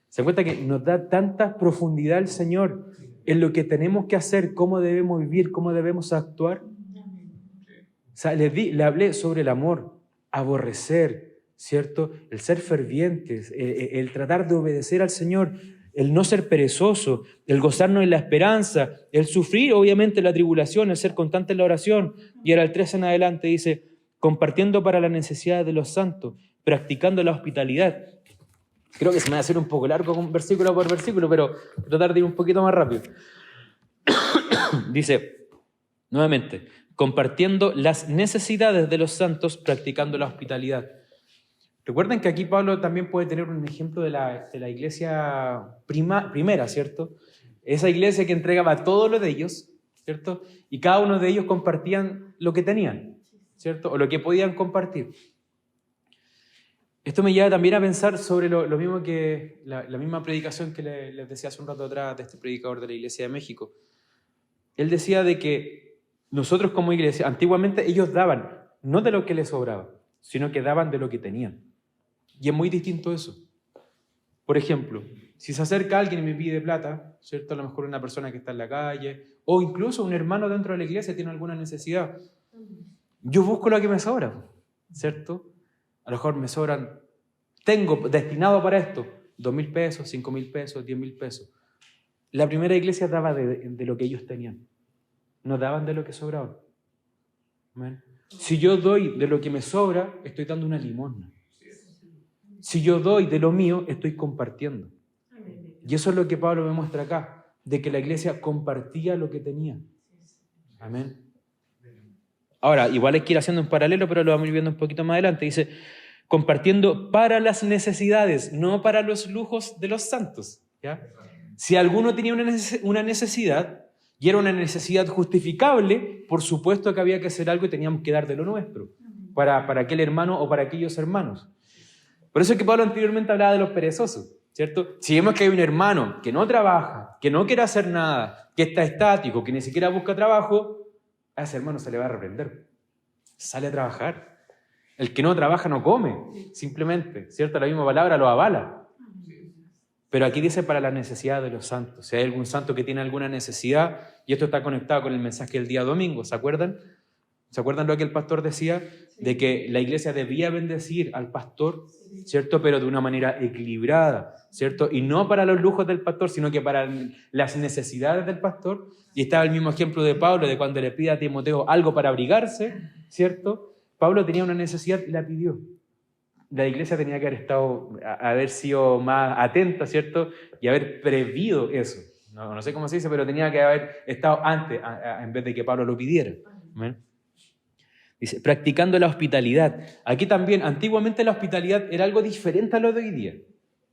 S1: Se dan cuenta que nos da tanta profundidad el Señor en lo que tenemos que hacer, cómo debemos vivir, cómo debemos actuar. O sea, le hablé sobre el amor, aborrecer, ¿cierto? El ser fervientes, el tratar de obedecer al Señor, el no ser perezoso, el gozarnos en la esperanza, el sufrir obviamente la tribulación, el ser constante en la oración. Y ahora el 13 en adelante dice, compartiendo para las necesidades de los santos, practicando la hospitalidad. Creo que se me va a hacer un poco largo versículo por versículo, pero tratar de ir un poquito más rápido. Dice, nuevamente, compartiendo las necesidades de los santos, practicando la hospitalidad. Recuerden que aquí Pablo también puede tener un ejemplo de la iglesia primera, ¿cierto? Esa iglesia que entregaba todo lo de ellos, ¿cierto? Y cada uno de ellos compartían lo que tenían, ¿cierto? O lo que podían compartir. Esto me lleva también a pensar sobre lo mismo que la misma predicación que les decía hace un rato atrás de este predicador de la Iglesia de México. Él decía de que nosotros como iglesia, antiguamente ellos daban, no de lo que les sobraba, sino que daban de lo que tenían. Y es muy distinto eso. Por ejemplo, si se acerca alguien y me pide plata, ¿cierto? A lo mejor una persona que está en la calle, o incluso un hermano dentro de la iglesia tiene alguna necesidad. Yo busco lo que me sobra, ¿cierto? A lo mejor me sobran, tengo destinado para esto, 2,000 pesos, 5,000 pesos, 10,000 pesos. La primera iglesia daba de lo que ellos tenían. No daban de lo que sobraba. ¿Amén? Si yo doy de lo que me sobra, estoy dando una limosna. Si yo doy de lo mío, estoy compartiendo. Y eso es lo que Pablo me muestra acá. de que la iglesia compartía lo que tenía. Amén. Ahora, igual hay que ir haciendo en paralelo, pero lo vamos a ir viendo un poquito más adelante. Dice, compartiendo para las necesidades, no para los lujos de los santos. ¿Ya? Si alguno tenía una necesidad, y era una necesidad justificable, por supuesto que había que hacer algo y teníamos que dar de lo nuestro, para aquel hermano o para aquellos hermanos. Por eso es que Pablo anteriormente hablaba de los perezosos, ¿cierto? Si vemos que hay un hermano que no trabaja, que no quiere hacer nada, que está estático, que ni siquiera busca trabajo, a ese hermano se le va a reprender. Sale a trabajar. El que no trabaja no come, simplemente, ¿cierto? La misma palabra lo avala. Pero aquí dice para la necesidad de los santos. Si hay algún santo que tiene alguna necesidad, y esto está conectado con el mensaje del día domingo, ¿se acuerdan? ¿Se acuerdan lo que el pastor decía? De que la iglesia debía bendecir al pastor, ¿cierto? Pero de una manera equilibrada, ¿cierto? Y no para los lujos del pastor, sino que para las necesidades del pastor. Y estaba el mismo ejemplo de Pablo, de cuando le pide a Timoteo algo para abrigarse, ¿cierto? Pablo tenía una necesidad y la pidió. La iglesia tenía que haber sido más atenta, ¿cierto? Y haber previsto eso. No sé cómo se dice, pero tenía que haber estado antes, en vez de que Pablo lo pidiera. ¿Amén? Dice, practicando la hospitalidad. Aquí también, antiguamente la hospitalidad era algo diferente a lo de hoy día.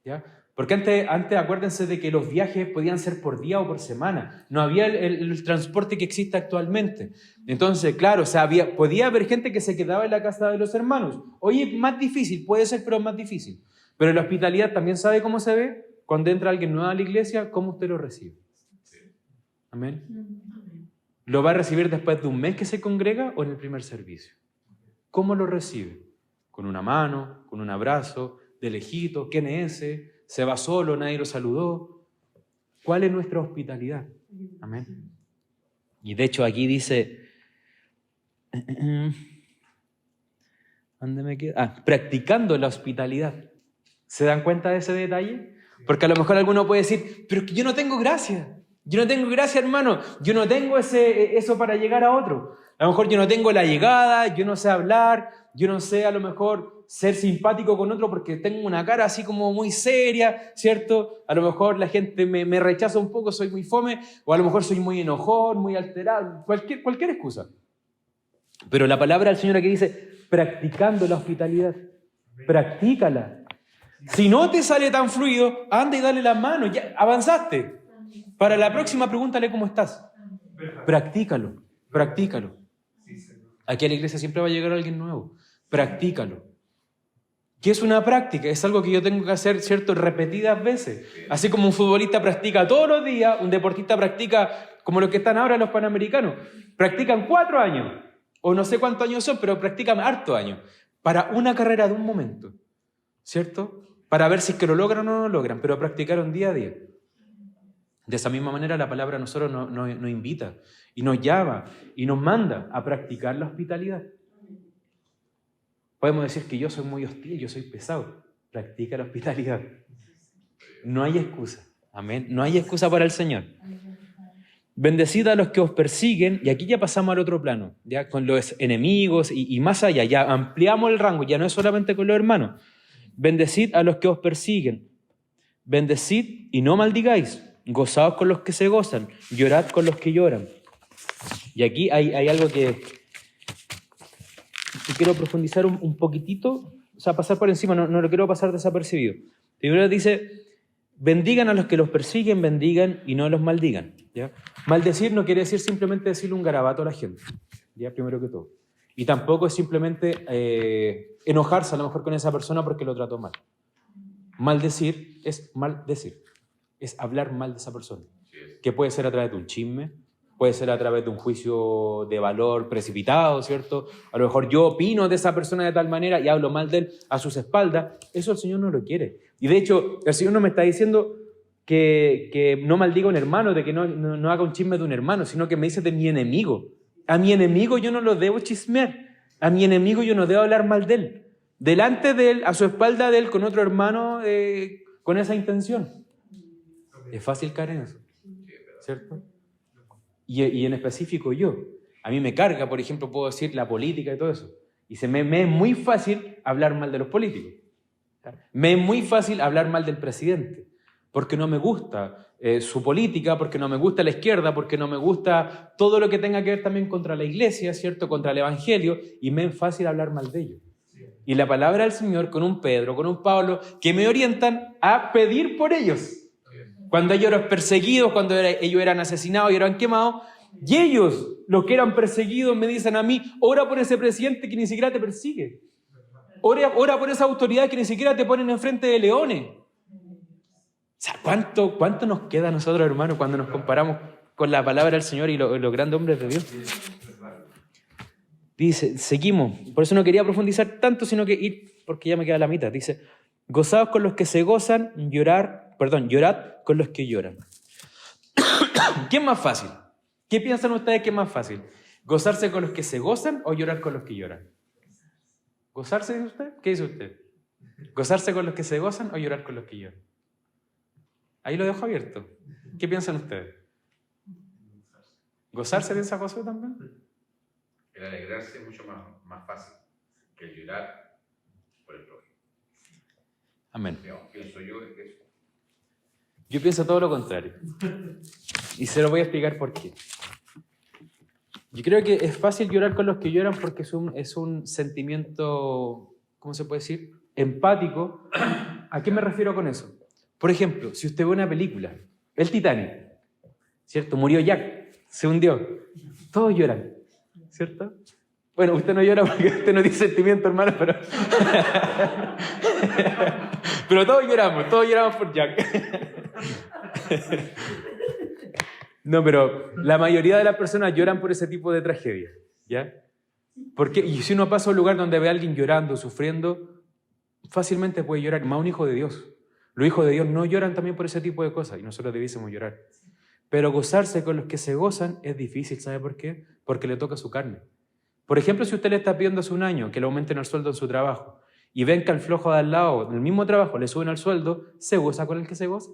S1: ¿Ya? Porque antes acuérdense de que los viajes podían ser por día o por semana. No había el transporte que existe actualmente. Entonces, claro, o sea, podía haber gente que se quedaba en la casa de los hermanos. Hoy es más difícil, puede ser, pero es más difícil. Pero la hospitalidad también sabe cómo se ve. Cuando entra alguien nuevo a la iglesia, ¿cómo usted lo recibe? Amén. ¿Lo va a recibir después de un mes que se congrega o en el primer servicio? ¿Cómo lo recibe? ¿Con una mano? ¿Con un abrazo? ¿De lejito? ¿Quién es ese? ¿Se va solo? ¿Nadie lo saludó? ¿Cuál es nuestra hospitalidad? Amén. Y de hecho aquí dice, ¿dónde me queda? Practicando la hospitalidad. ¿Se dan cuenta de ese detalle? Porque a lo mejor alguno puede decir, pero es que yo no tengo gracia. Yo no tengo gracia, hermano. Yo no tengo eso para llegar a otro. A lo mejor yo no tengo la llegada, yo no sé hablar, yo no sé a lo mejor ser simpático con otro porque tengo una cara así como muy seria, ¿cierto? A lo mejor la gente me rechaza un poco, soy muy fome, o a lo mejor soy muy enojón, muy alterado, cualquier excusa. Pero la palabra del Señor aquí dice, practicando la hospitalidad, practícala. Si no te sale tan fluido, anda y dale la mano, ya avanzaste. Para la próxima pregúntale cómo estás. Practícalo, practícalo. Aquí a la iglesia siempre va a llegar alguien nuevo. Practícalo. ¿Qué es una práctica? Es algo que yo tengo que hacer, ¿cierto?, repetidas veces. Así como un futbolista practica todos los días, un deportista practica como los que están ahora los panamericanos. Practican 4 años, o no sé cuántos años son, pero practican hartos años, para una carrera de un momento, ¿cierto? Para ver si es que lo logran o no lo logran, pero practicaron día a día. De esa misma manera la palabra a nosotros nos invita y nos llama y nos manda a practicar la hospitalidad. Podemos decir que yo soy muy hostil, yo soy pesado. Practica la hospitalidad. No hay excusa. Amén. No hay excusa para el Señor. Bendecid a los que os persiguen, y aquí ya pasamos al otro plano, ya con los enemigos y más allá, ya ampliamos el rango, ya no es solamente con los hermanos. Bendecid a los que os persiguen. Bendecid y no maldigáis. Gozaos con los que se gozan, llorad con los que lloran. Y aquí hay algo que quiero profundizar un poquitito, o sea, pasar por encima, no lo quiero pasar desapercibido. Primero dice, bendigan a los que los persiguen, bendigan y no los maldigan. ¿Ya? Maldecir no quiere decir simplemente decirle un garabato a la gente, ¿ya? Primero que todo. Y tampoco es simplemente enojarse a lo mejor con esa persona porque lo trató mal. Maldecir es maldecir. Es hablar mal de esa persona, que puede ser a través de un chisme, puede ser a través de un juicio de valor precipitado, ¿cierto? A lo mejor yo opino de esa persona de tal manera y hablo mal de él a sus espaldas. Eso el Señor no lo quiere. Y de hecho, el Señor no me está diciendo que no maldiga a un hermano, de que no haga un chisme de un hermano, sino que me dice de mi enemigo. A mi enemigo yo no lo debo chismear. A mi enemigo yo no debo hablar mal de él. Delante de él, a su espalda de él, con otro hermano, con esa intención. Es fácil caer en eso, ¿cierto? Y en específico yo. A mí me carga, por ejemplo, puedo decir la política y todo eso. Y me es muy fácil hablar mal de los políticos. Me es muy fácil hablar mal del presidente. porque no me gusta su política, porque no me gusta la izquierda, porque no me gusta todo lo que tenga que ver también contra la iglesia, ¿cierto? Contra el evangelio, y me es fácil hablar mal de ellos. Y la palabra del Señor con un Pedro, con un Pablo, que me orientan a pedir por ellos. Cuando ellos eran perseguidos, cuando ellos eran asesinados y eran quemados, y ellos, los que eran perseguidos, me dicen a mí, ora por ese presidente que ni siquiera te persigue. Ora por esa autoridad que ni siquiera te ponen enfrente de leones. O sea, ¿cuánto nos queda a nosotros, hermanos, cuando nos comparamos con la palabra del Señor y los grandes hombres de Dios? Dice, seguimos. Por eso no quería profundizar tanto, sino que ir, porque ya me queda la mitad. Dice, gozaos con los que se gozan, llorad con los que lloran. ¿Qué es más fácil? ¿Qué piensan ustedes que es más fácil? ¿Gozarse con los que se gozan o llorar con los que lloran? ¿Gozarse, dice usted? ¿Qué dice usted? ¿Gozarse con los que se gozan o llorar con los que lloran? Ahí lo dejo abierto. ¿Qué piensan ustedes? ¿Gozarse piensa Josué también?
S2: El alegrarse es mucho más fácil que el llorar por el prójimo.
S1: Amén.
S2: Pienso yo que eso.
S1: Yo pienso todo lo contrario. Y se lo voy a explicar por qué. Yo creo que es fácil llorar con los que lloran porque es un sentimiento, ¿cómo se puede decir? Empático. ¿A qué me refiero con eso? Por ejemplo, si usted ve una película, el Titanic, ¿cierto? Murió Jack, se hundió. Todos lloran, ¿cierto? Bueno, usted no llora porque usted no tiene sentimiento, hermano, pero... pero todos lloramos por Jack. No, pero la mayoría de las personas lloran por ese tipo de tragedia, ¿ya? Porque, y si uno pasa a un lugar donde ve a alguien llorando, sufriendo, fácilmente puede llorar, más un hijo de Dios. Los hijos de Dios no lloran también por ese tipo de cosas y nosotros debiésemos llorar. Pero gozarse con los que se gozan es difícil, ¿sabe por qué? Porque le toca su carne. Por ejemplo, si usted le está pidiendo hace un año que le aumenten el sueldo en su trabajo y ven que al flojo de al lado, del mismo trabajo, le suben el sueldo, ¿se goza con el que se goza?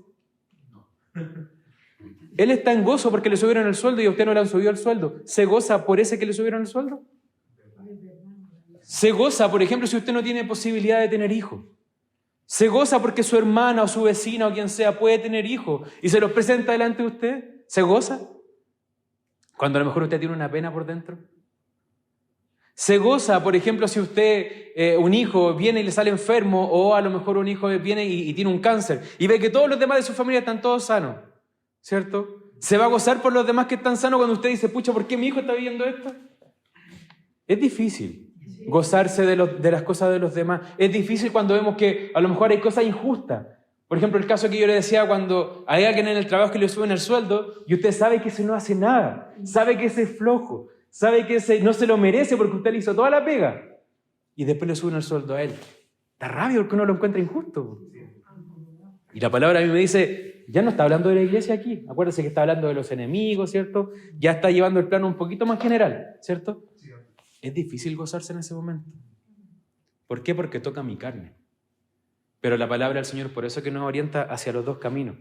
S1: Él está en gozo porque le subieron el sueldo y a usted no le han subido el sueldo. ¿Se goza por ese que le subieron el sueldo? Se goza, por ejemplo, si usted no tiene posibilidad de tener hijos. Se goza porque su hermana o su vecina o quien sea puede tener hijos y se los presenta delante de usted. ¿Se goza? Cuando a lo mejor usted tiene una pena por dentro. Se goza, por ejemplo, si usted, un hijo viene y le sale enfermo o a lo mejor un hijo viene y tiene un cáncer y ve que todos los demás de su familia están todos sanos, ¿cierto? ¿Se va a gozar por los demás que están sanos cuando usted dice, pucha, ¿por qué mi hijo está viviendo esto? Es difícil gozarse de las cosas de los demás. Es difícil cuando vemos que a lo mejor hay cosas injustas. Por ejemplo, el caso que yo le decía cuando hay alguien en el trabajo que le suben el sueldo y usted sabe que ese no hace nada, sabe que ese es flojo, sabe que ese no se lo merece porque usted le hizo toda la pega y después le suben el sueldo a él. Da rabia porque uno lo encuentra injusto. Y la palabra a mí me dice, ya no está hablando de la iglesia aquí, acuérdese que está hablando de los enemigos, ¿cierto? Ya está llevando el plano un poquito más general, ¿cierto? Es difícil gozarse en ese momento. ¿Por qué? Porque toca mi carne. Pero la palabra del Señor, por eso que nos orienta hacia los dos caminos.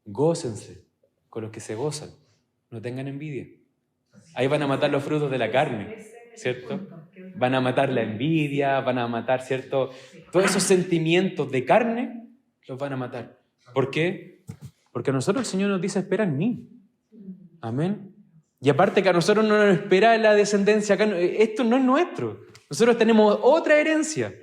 S1: Gócense con los que se gozan. No tengan envidia. Ahí van a matar los frutos de la carne, ¿cierto? Van a matar la envidia, van a matar, ¿cierto? Todos esos sentimientos de carne los van a matar. ¿Por qué? Porque a nosotros el Señor nos dice, espera en mí. Amén. Y aparte que a nosotros no nos espera la descendencia acá, esto no es nuestro. Nosotros tenemos otra herencia.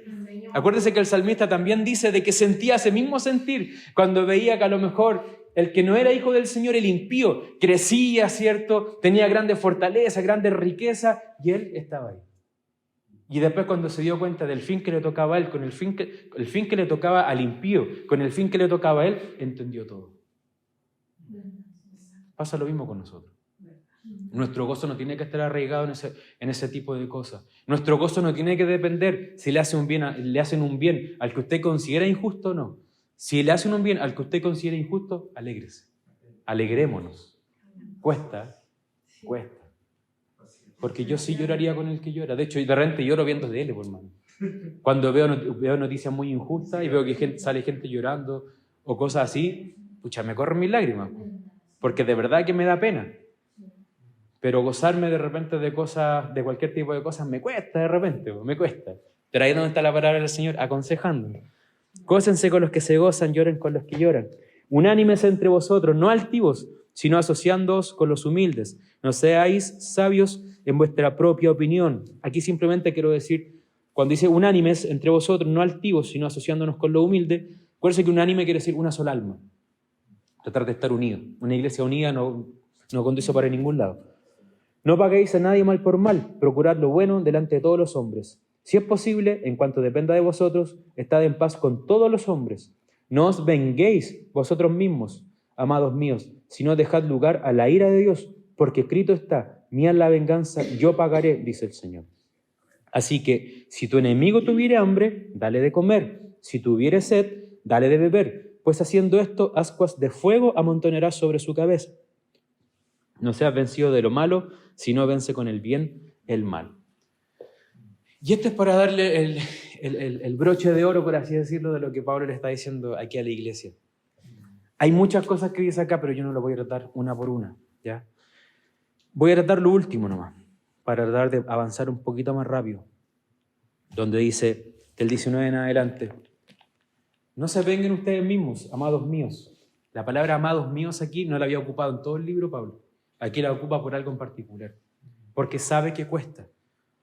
S1: Acuérdese que el salmista también dice de que sentía ese mismo sentir cuando veía que a lo mejor el que no era hijo del Señor, el impío, crecía, ¿cierto? Tenía grandes fortalezas, grandes riquezas, y él estaba ahí. Y después cuando se dio cuenta del fin que le tocaba a él, con el fin que le tocaba al impío, con el fin que le tocaba a él, entendió todo. Pasa lo mismo con nosotros. Nuestro gozo no tiene que estar arraigado en ese tipo de cosas. Nuestro gozo no tiene que depender si le hacen un bien al que usted considera injusto o no. Si le hacen un bien al que usted considera injusto, alégrese. Alegrémonos. Cuesta. Porque yo sí lloraría con el que llora. De hecho, de repente lloro viendo tele, por hermano. Cuando veo noticias muy injustas y veo que sale gente llorando o cosas así, pucha, me corren mis lágrimas. Porque de verdad que me da pena. Pero gozarme de repente de cosas, de cualquier tipo de cosas, me cuesta de repente, me cuesta. Pero ahí es donde está la palabra del Señor, aconsejando. Gócense con los que se gozan, lloren con los que lloran. Unánimes entre vosotros, no altivos, sino asociándoos con los humildes. No seáis sabios en vuestra propia opinión. Aquí simplemente quiero decir, cuando dice unánimes entre vosotros, no altivos, sino asociándonos con lo humilde, acuérdense que unánime quiere decir una sola alma. Tratar de estar unidos. Una iglesia unida no conduce para ningún lado. No paguéis a nadie mal por mal, procurad lo bueno delante de todos los hombres. Si es posible, en cuanto dependa de vosotros, estad en paz con todos los hombres. No os venguéis vosotros mismos, amados míos, sino dejad lugar a la ira de Dios, porque escrito está, mía es la venganza, yo pagaré, dice el Señor. Así que, si tu enemigo tuviere hambre, dale de comer. Si tuviere sed, dale de beber. Pues haciendo esto, ascuas de fuego amontonarás sobre su cabeza. No seas vencido de lo malo, sino vence con el bien el mal. Y esto es para darle el broche de oro, por así decirlo, de lo que Pablo le está diciendo aquí a la iglesia. Hay muchas cosas que dice acá, pero yo no lo voy a tratar una por una, ¿ya? Voy a tratar lo último nomás, para tratar de avanzar un poquito más rápido, donde dice, del 19 en adelante, no se venguen ustedes mismos, amados míos. La palabra amados míos aquí no la había ocupado en todo el libro Pablo. Aquí la ocupa por algo en particular, porque sabe que cuesta,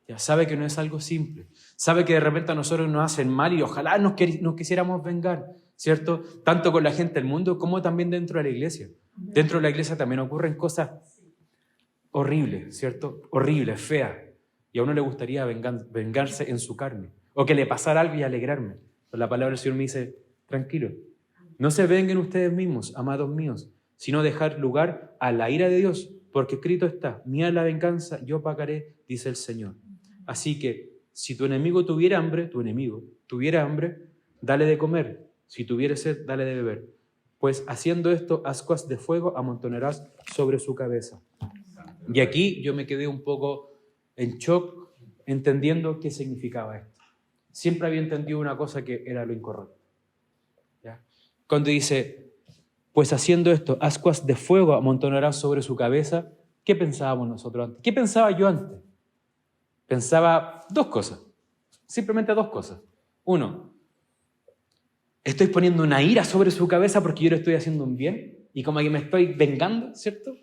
S1: ya sabe que no es algo simple, sabe que de repente a nosotros nos hacen mal y ojalá nos quisiéramos vengar, ¿cierto? Tanto con la gente del mundo como también dentro de la iglesia. Dentro de la iglesia también ocurren cosas horribles, ¿cierto? Horribles, feas, y a uno le gustaría vengarse en su carne, o que le pasara algo y alegrarme. Pero la palabra del Señor me dice, tranquilo, no se venguen ustedes mismos, amados míos, sino dejar lugar a la ira de Dios, porque escrito está, mía es la venganza, yo pagaré, dice el Señor. Así que, si tu enemigo tuviera hambre, dale de comer, si tuviere sed, dale de beber, pues haciendo esto, ascuas de fuego amontonarás sobre su cabeza. Y aquí yo me quedé un poco en shock, entendiendo qué significaba esto. Siempre había entendido una cosa que era lo incorrecto, ¿ya? Cuando dice, pues haciendo esto, ascuas de fuego amontonarás sobre su cabeza, ¿qué pensábamos nosotros antes? ¿Qué pensaba yo antes? Pensaba dos cosas, simplemente dos cosas. Uno, estoy poniendo una ira sobre su cabeza porque yo le estoy haciendo un bien y como que me estoy vengando, ¿cierto?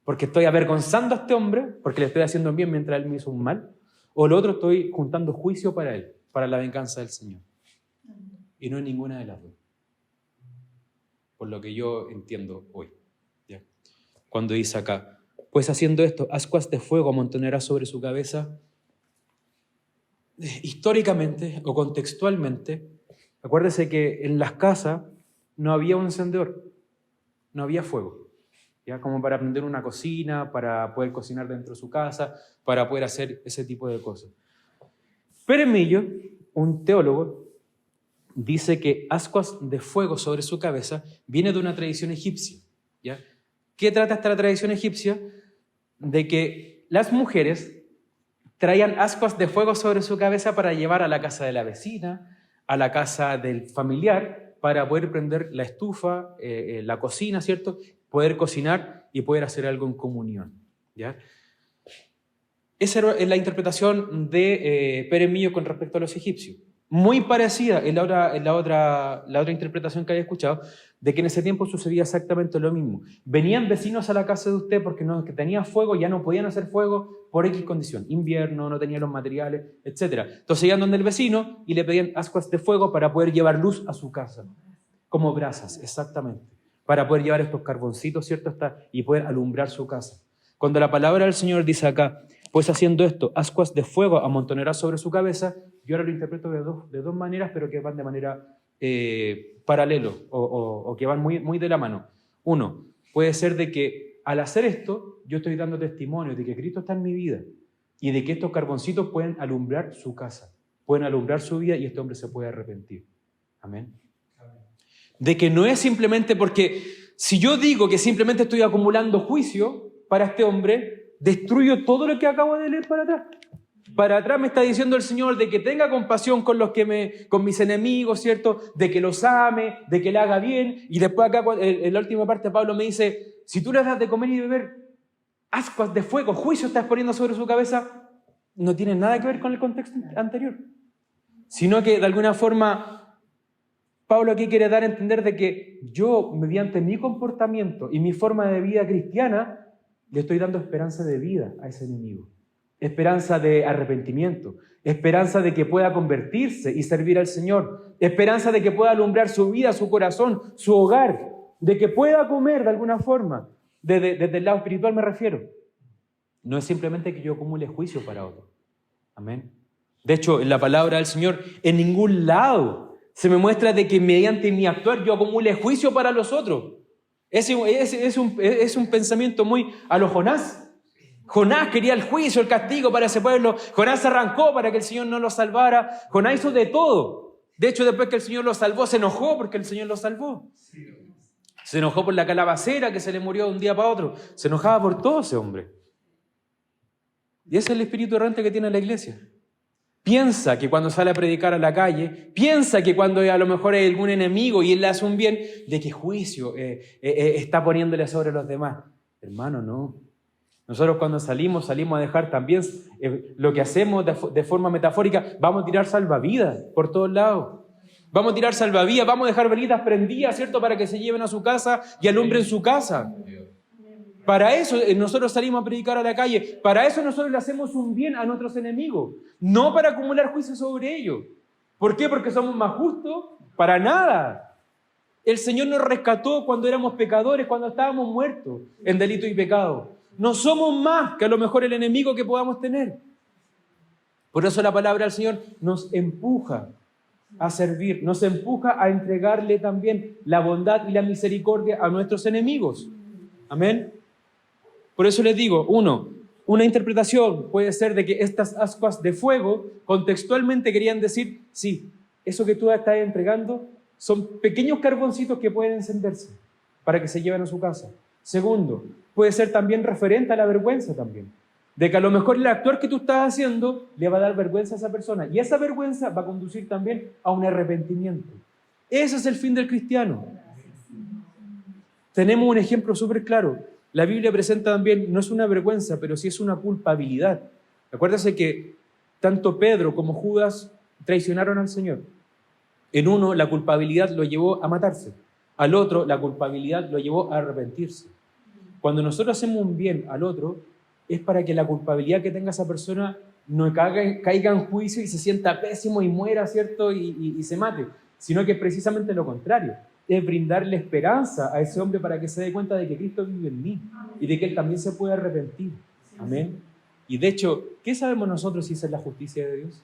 S1: Porque estoy avergonzando a este hombre porque le estoy haciendo un bien mientras él me hizo un mal. O lo otro, estoy juntando juicio para él, para la venganza del Señor. Y no es ninguna de las dos, por lo que yo entiendo hoy, ¿ya? Cuando dice acá, pues haciendo esto, ascuas de fuego amontonarás sobre su cabeza. Históricamente o contextualmente, acuérdese que en las casas no había un encendedor, no había fuego, ¿ya? Como para prender una cocina, para poder cocinar dentro de su casa, para poder hacer ese tipo de cosas. Pérez Millo, un teólogo, dice que ascuas de fuego sobre su cabeza viene de una tradición egipcia, ¿ya? ¿Qué trata esta tradición egipcia? De que las mujeres traían ascuas de fuego sobre su cabeza para llevar a la casa de la vecina, a la casa del familiar, para poder prender la estufa, la cocina, ¿cierto? Poder cocinar y poder hacer algo en comunión, ¿ya? Esa es la interpretación de Pérez Millo con respecto a los egipcios. Muy parecida en la otra interpretación que había escuchado, de que en ese tiempo sucedía exactamente lo mismo. Venían vecinos a la casa de usted porque no, que tenía fuego, ya no podían hacer fuego por X condición, invierno, no tenían los materiales, etc. Entonces iban donde el vecino y le pedían ascuas de fuego para poder llevar luz a su casa, como brasas, exactamente, para poder llevar estos carboncitos, ¿cierto? Y poder alumbrar su casa. Cuando la palabra del Señor dice acá, pues haciendo esto, ascuas de fuego amontonarás sobre su cabeza, yo ahora lo interpreto de dos maneras, pero que van de manera paralelo o que van muy de la mano. Uno, puede ser de que al hacer esto, yo estoy dando testimonio de que Cristo está en mi vida y de que estos carboncitos pueden alumbrar su casa, pueden alumbrar su vida y este hombre se puede arrepentir. Amén. De que no es simplemente porque, si yo digo que simplemente estoy acumulando juicio para este hombre, destruyo todo lo que acabo de leer para atrás. Para atrás me está diciendo el Señor de que tenga compasión con con mis enemigos, ¿cierto? De que los ame, de que le haga bien. Y después acá, en la última parte, Pablo me dice, si tú les das de comer y beber, ascuas de fuego, juicio estás poniendo sobre su cabeza, no tiene nada que ver con el contexto anterior. Sino que de alguna forma Pablo aquí quiere dar a entender de que yo, mediante mi comportamiento y mi forma de vida cristiana, le estoy dando esperanza de vida a ese enemigo. Esperanza de arrepentimiento, esperanza de que pueda convertirse y servir al Señor, esperanza de que pueda alumbrar su vida, su corazón, su hogar, de que pueda comer de alguna forma. Desde el lado espiritual me refiero. No es simplemente que yo acumule juicio para otro. Amén. De hecho, en la palabra del Señor, en ningún lado se me muestra de que mediante mi actuar yo acumule juicio para los otros. Es un pensamiento muy a lo Jonás. Jonás quería el juicio, el castigo para ese pueblo. Jonás se arrancó para que el Señor no lo salvara. Jonás hizo de todo. De hecho, después que el Señor lo salvó, se enojó porque el Señor lo salvó. Se enojó por la calabacera que se le murió de un día para otro. Se enojaba por todo ese hombre. Y ese es el espíritu errante que tiene la iglesia. Piensa que cuando sale a predicar a la calle, piensa que cuando a lo mejor hay algún enemigo y él le hace un bien, de qué juicio está poniéndole sobre los demás. Hermano, no. Nosotros cuando salimos a dejar también lo que hacemos de forma metafórica. Vamos a tirar salvavidas por todos lados. Vamos a tirar salvavidas, vamos a dejar velitas prendidas, ¿cierto? Para que se lleven a su casa y alumbren su casa. Para eso nosotros salimos a predicar a la calle. Para eso nosotros le hacemos un bien a nuestros enemigos. No para acumular juicio sobre ellos. ¿Por qué? Porque somos más justos. Para nada. El Señor nos rescató cuando éramos pecadores, cuando estábamos muertos en delito y pecado. No somos más que a lo mejor el enemigo que podamos tener. Por eso la palabra del Señor nos empuja a servir, nos empuja a entregarle también la bondad y la misericordia a nuestros enemigos. Amén. Por eso les digo, una interpretación puede ser de que estas ascuas de fuego contextualmente querían decir, sí, eso que tú estás entregando son pequeños carboncitos que pueden encenderse para que se lleven a su casa. Segundo, puede ser también referente a la vergüenza también, de que a lo mejor el actuar que tú estás haciendo le va a dar vergüenza a esa persona y esa vergüenza va a conducir también a un arrepentimiento. Ese es el fin del cristiano. Tenemos un ejemplo súper claro. La Biblia presenta también, no es una vergüenza, pero sí es una culpabilidad. Acuérdase que tanto Pedro como Judas traicionaron al Señor. En uno, la culpabilidad lo llevó a matarse. Al otro, la culpabilidad lo llevó a arrepentirse. Cuando nosotros hacemos un bien al otro, es para que la culpabilidad que tenga esa persona no caiga en juicio y se sienta pésimo y muera, ¿cierto? Y se mate. Sino que es precisamente lo contrario. Es brindarle esperanza a ese hombre para que se dé cuenta de que Cristo vive en mí y de que Él también se puede arrepentir. Amén. Y de hecho, ¿qué sabemos nosotros si esa es la justicia de Dios?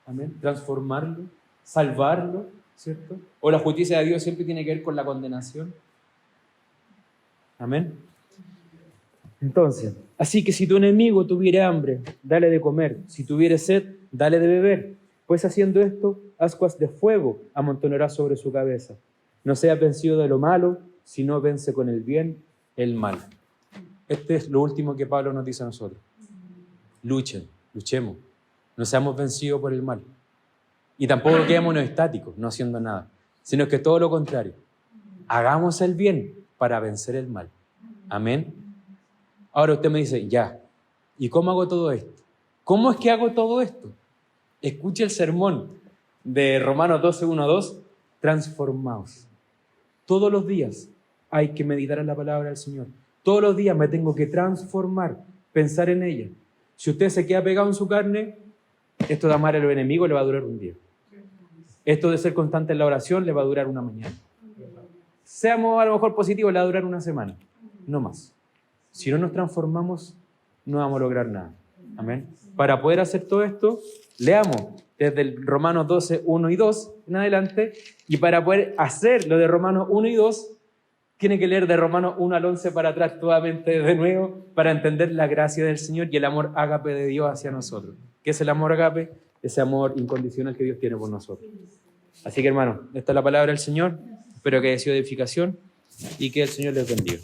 S1: Amén. Transformarlo, salvarlo, ¿cierto? O la justicia de Dios siempre tiene que ver con la condenación. Amén. Entonces, así que si tu enemigo tuviere hambre, dale de comer. Si tuviere sed, dale de beber. Pues haciendo esto, ascuas de fuego amontonará sobre su cabeza. No seas vencido de lo malo, sino vence con el bien el mal. Este es lo último que Pablo nos dice a nosotros. Luchemos. No seamos vencidos por el mal. Y tampoco quedémonos estáticos, no haciendo nada. Sino que todo lo contrario. Hagamos el bien para vencer el mal. Amén. Ahora usted me dice, ya, ¿y cómo hago todo esto? ¿Cómo es que hago todo esto? Escuche el sermón de Romanos 12, 1, 2. Transformaos. Todos los días hay que meditar en la palabra del Señor. Todos los días me tengo que transformar, pensar en ella. Si usted se queda pegado en su carne, esto de amar a los enemigos le va a durar un día. Esto de ser constante en la oración le va a durar una mañana. Seamos a lo mejor positivos, le va a durar una semana, no más. Si no nos transformamos, no vamos a lograr nada. Amén. Para poder hacer todo esto, leamos desde el Romanos 12, 1 y 2 en adelante, y para poder hacer lo de Romanos 1 y 2, tiene que leer de Romanos 1 al 11 para atrás nuevamente de nuevo, para entender la gracia del Señor y el amor ágape de Dios hacia nosotros. ¿Qué es el amor ágape? Ese amor incondicional que Dios tiene por nosotros. Así que hermano, esta es la palabra del Señor, espero que haya sido de edificación y que el Señor les bendiga.